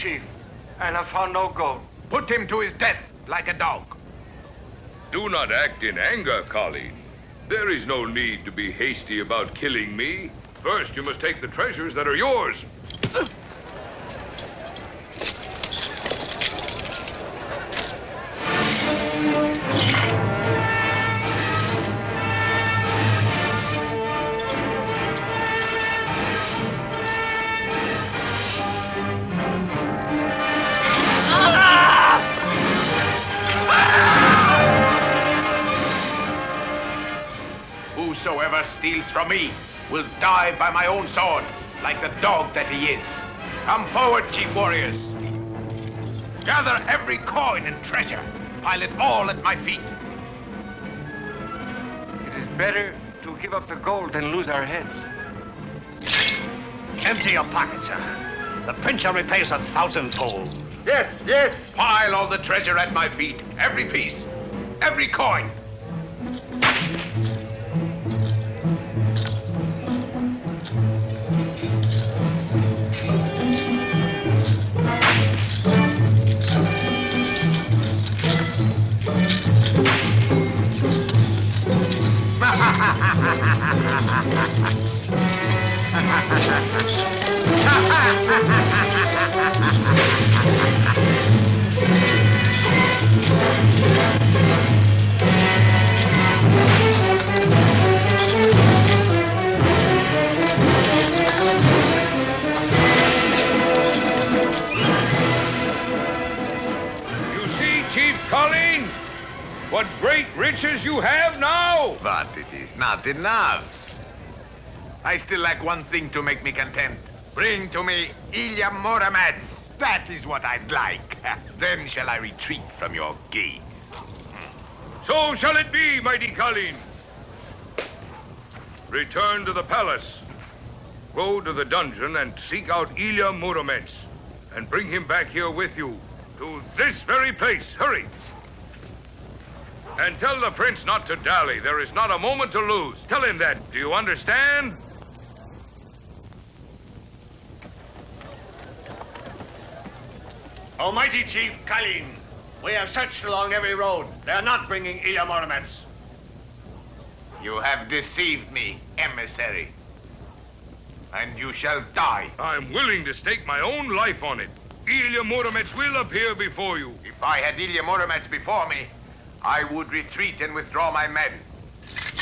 chief, and have found no gold. Put him to his death like a dog. Do not act in anger, Colleen. There is no need to be hasty about killing me. First, you must take the treasures that are yours. Whosoever steals from me will die by my own sword, like the dog that he is. Come forward, chief warriors. Gather every coin and treasure. Pile it all at my feet. It is better to give up the gold than lose our heads. Empty your pockets, sir. The prince shall repay us 1,000-fold. Yes, yes. Pile all the treasure at my feet. Every piece. Every coin. What great riches you have now! But it is not enough. I still lack one thing to make me content. Bring to me Ilya Murometz. That is what I'd like. Then shall I retreat from your gaze. So shall it be, mighty Colleen. Return to the palace. Go to the dungeon and seek out Ilya Murometz. And bring him back here with you. To this very place. Hurry. And tell the prince not to dally. There is not a moment to lose. Tell him that. Do you understand? Almighty Chief Colleen, we have searched along every road. They are not bringing Ilya Murometz. You have deceived me, emissary. And you shall die. I'm willing to stake my own life on it. Ilya Murometz will appear before you. If I had Ilya Murometz before me, I would retreat and withdraw my men.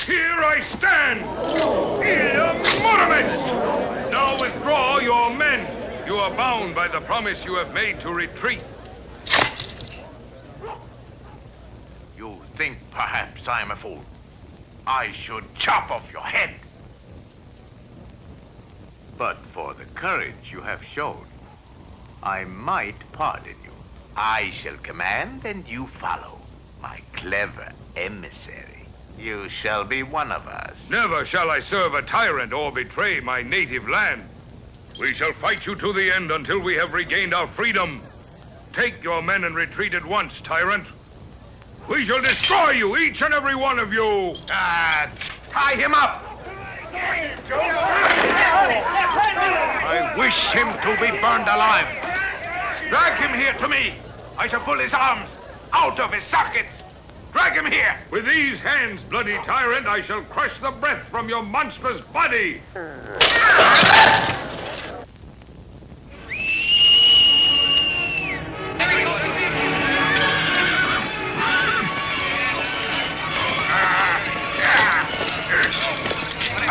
Here I stand! Ilya Murometz! Now withdraw your men. You are bound by the promise you have made to retreat. You think perhaps I am a fool. I should chop off your head. But for the courage you have shown, I might pardon you. I shall command and you follow. My clever emissary. You shall be one of us. Never shall I serve a tyrant or betray my native land. We shall fight you to the end until we have regained our freedom. Take your men and retreat at once, tyrant. We shall destroy you, each and every one of you. Tie him up. I wish him to be burned alive. Drag him here to me. I shall pull his arms out of his sockets. Drag him here. With these hands, bloody tyrant, I shall crush the breath from your monstrous body.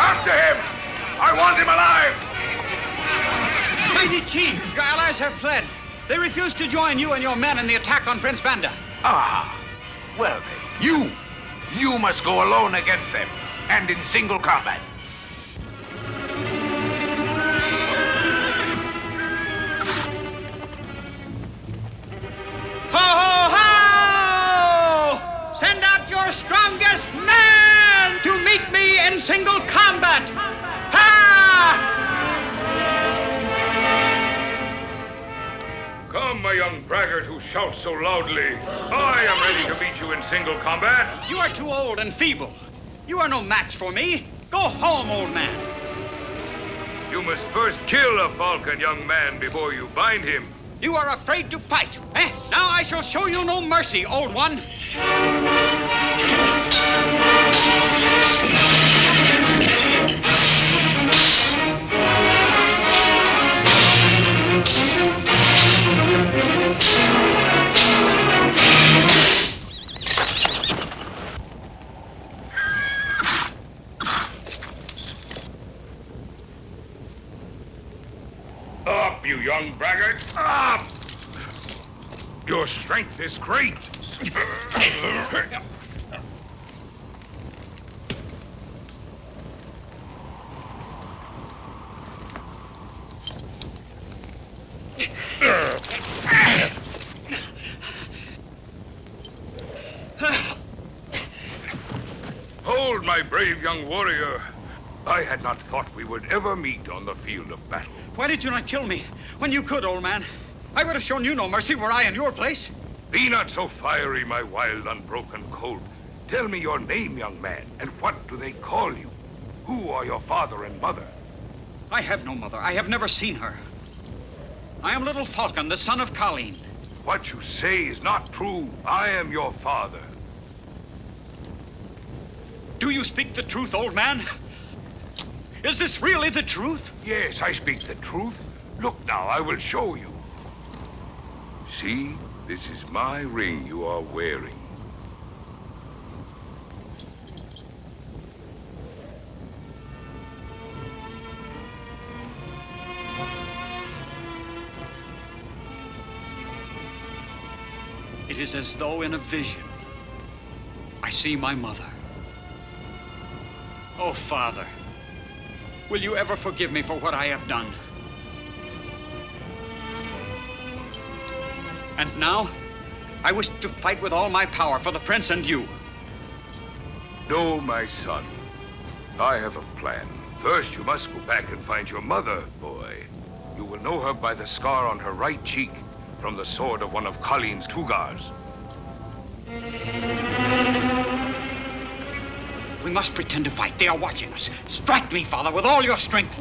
After him! I want him alive! Mighty Chief, your allies have fled. They refuse to join you and your men in the attack on Prince Vanda. Well then, you must go alone against them, and in single combat. Ho, ho, ho! Send out your strongest man to meet me in single combat! Come, my young braggart who shouts so loudly. I am ready to meet you in single combat. You are too old and feeble. You are no match for me. Go home, old man. You must first kill a falcon young man before you bind him. You are afraid to fight, eh? Now I shall show you no mercy, old one. Up, you young braggart! Up! Your strength is great. Hold, my brave young warrior. I had not thought we would ever meet on the field of battle. Why did you not kill me when you could, old man? I would have shown you no mercy were I in your place. Be not so fiery, my wild, unbroken colt. Tell me your name, young man, and what do they call you? Who are your father and mother? I have no mother. I have never seen her. I am little Falcon, the son of Colleen. What you say is not true. I am your father. Do you speak the truth, old man? Is this really the truth? Yes, I speak the truth. Look now, I will show you. See, this is my ring you are wearing. It is as though in a vision I see my mother. Oh, Father, will you ever forgive me for what I have done? And now, I wish to fight with all my power for the prince and you. No, my son. I have a plan. First, you must go back and find your mother, boy. You will know her by the scar on her right cheek from the sword of one of Colleen's Tugars. We must pretend to fight. They are watching us. Strike me, Father, with all your strength.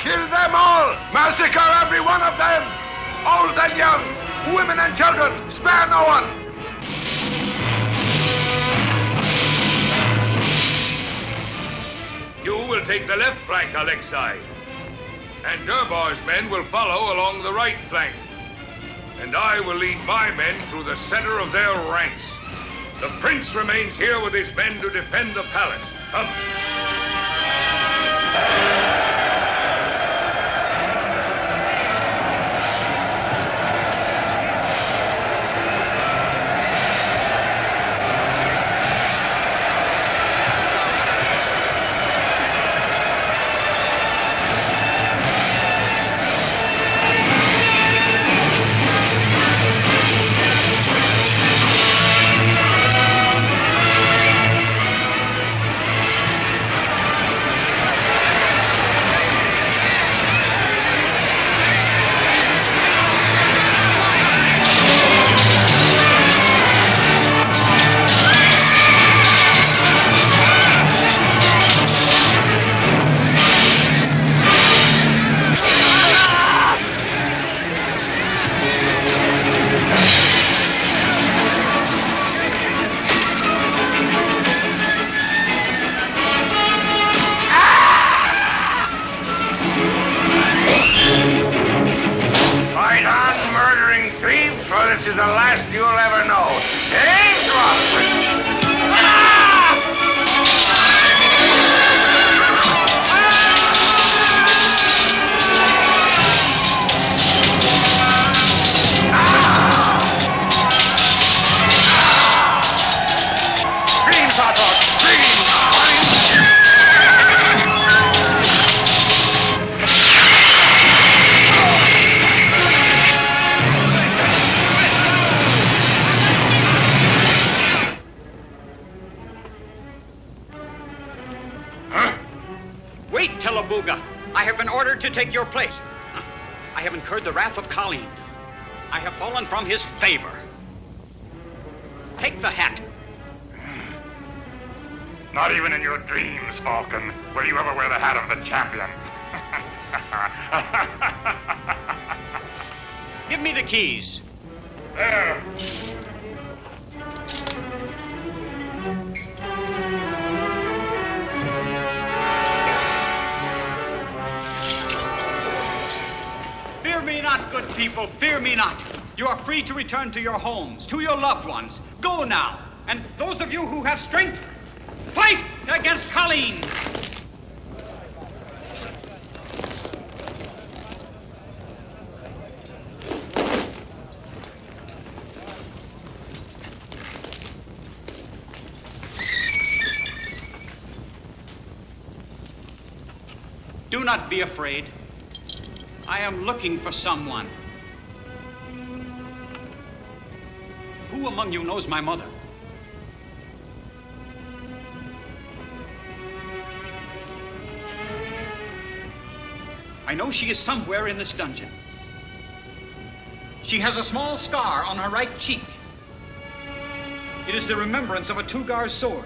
Kill them all! Massacre every one of them! Old and young, women and children, spare no one! You will take the left flank, Alexei. And Durbar's men will follow along the right flank. And I will lead my men through the center of their ranks. The prince remains here with his men to defend the palace. Come. To take your place. I have incurred the wrath of Colleen. I have fallen from his favor. Take the hat. Not even in your dreams, Falcon, will you ever wear the hat of the champion. Give me the keys. There. Fear me not, good people, fear me not. You are free to return to your homes, to your loved ones. Go now. And those of you who have strength, fight against Colleen. Do not be afraid. I am looking for someone. Who among you knows my mother? I know she is somewhere in this dungeon. She has a small scar on her right cheek. It is the remembrance of a Tugar's sword.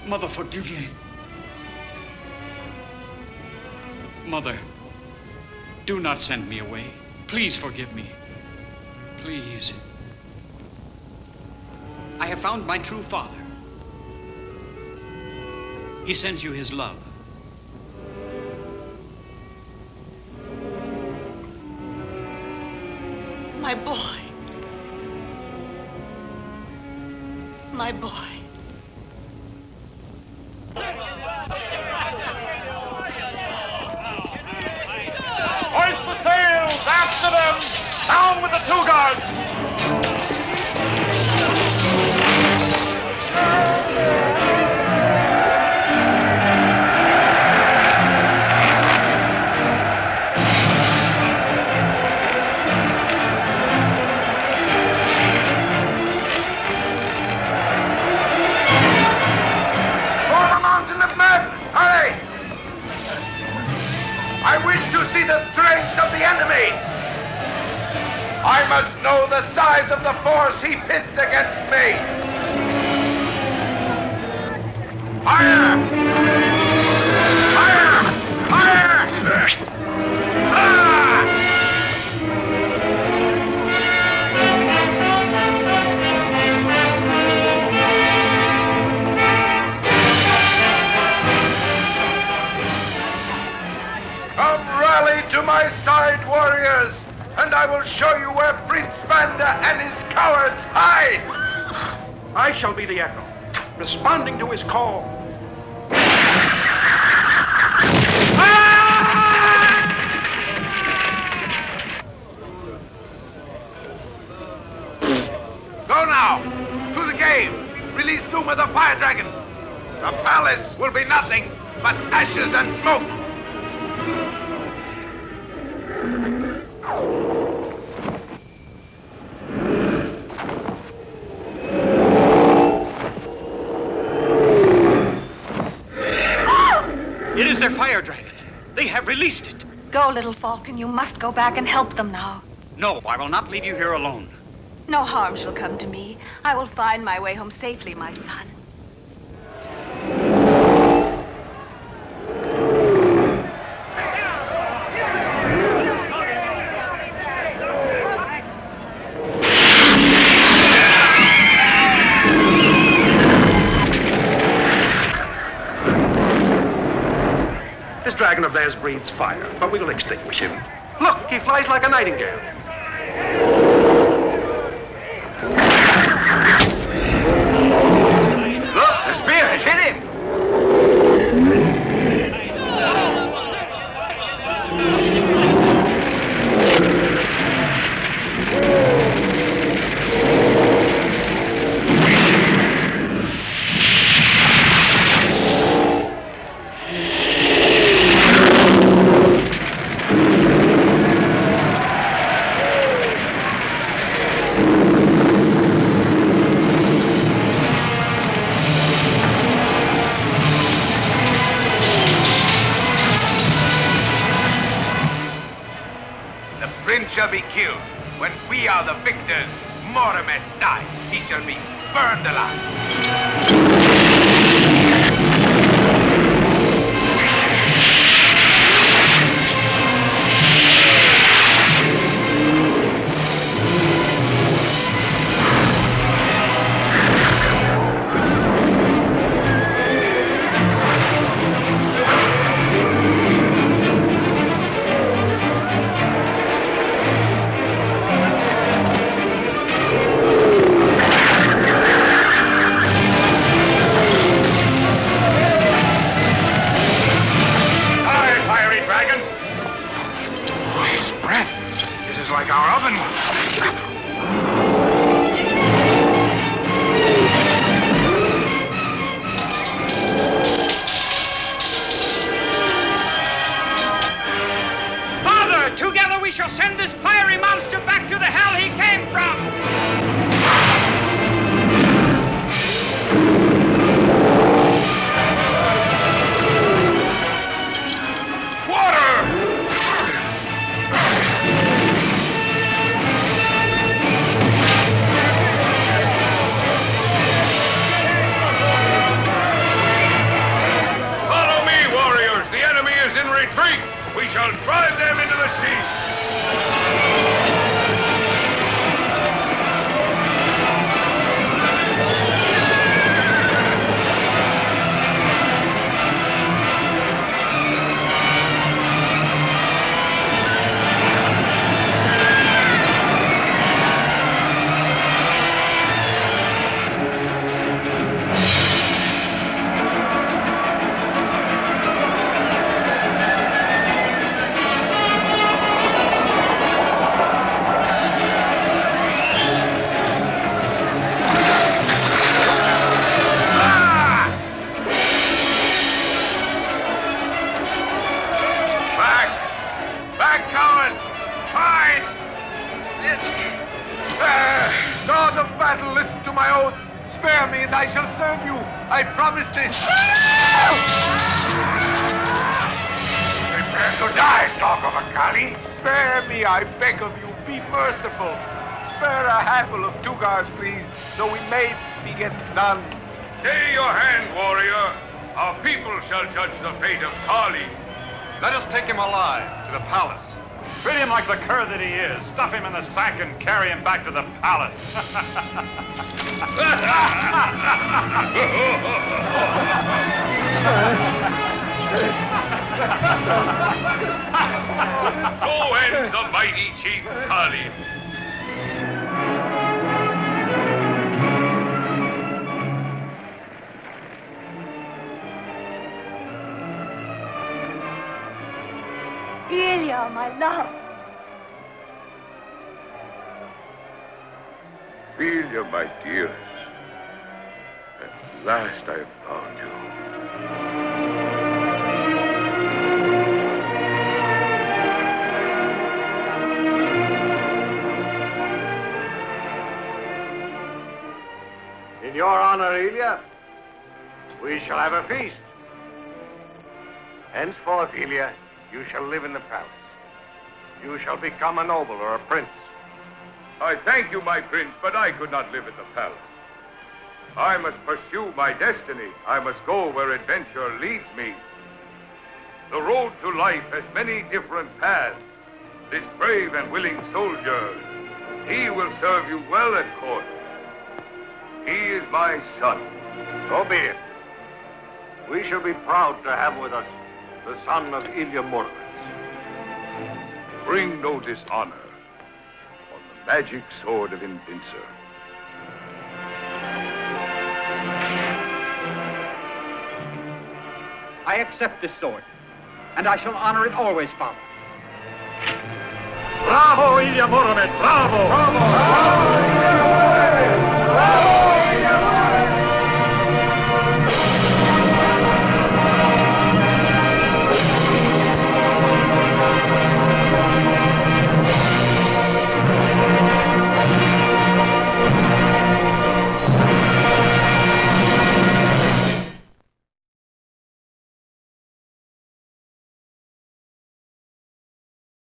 Mother, forgive me. Mother, do not send me away. Please forgive me. Please. I have found my true father. He sends you his love. My boy. My boy. Hoist the sails! After them! Down with the Tugars! I wish to see the strength of the enemy. I must know the size of the force he pits against me. Fire! Fire! Fire! Ah! Come rally to my side, warriors, and I will show you where Prince Vanda and his cowards hide. I shall be the echo, responding to his call. Go now, to the cave. Release Zuma the fire dragon. The palace will be nothing but ashes and smoke. It is their fire dragon. They have released it. Go, little Falcon. You must go back and help them now. No, I will not leave you here alone. No harm shall come to me. I will find my way home safely, my son. This dragon of theirs breathes fire, but we will extinguish him. Look, he flies like a nightingale. Look, the spear has hit him. Shall be killed. When we are the victors, Murometz dies. He shall be burned alive. Like our oven. Father, together we shall send this fiery monster back to the hell he came from. We shall drive them into the sea. God of battle, listen to my oath. Spare me and I shall serve you. I promise this. Prepare to die, dog of a Kali. Spare me, I beg of you. Be merciful. Spare a handful of Tugars, please, so we may beget sons. Stay your hand, warrior. Our people shall judge the fate of Kali. Let us take him alive to the palace. Treat him like the cur that he is. Stuff him in the sack and carry him back to the palace. So ends the mighty chief Kali. Ilya, my love. Ilya, my dearest. At last I have found you. In your honor, Ilya, we shall have a feast. Henceforth, Ilya, you shall live in the palace. You shall become a noble or a prince. I thank you, my prince, but I could not live at the palace. I must pursue my destiny. I must go where adventure leads me. The road to life has many different paths. This brave and willing soldier, he will serve you well at court. He is my son. So be it. We shall be proud to have with us the son of Ilya Murometz. Bring no dishonor on the magic sword of Invincer. I accept this sword, and I shall honor it always, Father. Bravo, Ilya Murometz! Bravo! Bravo! Bravo!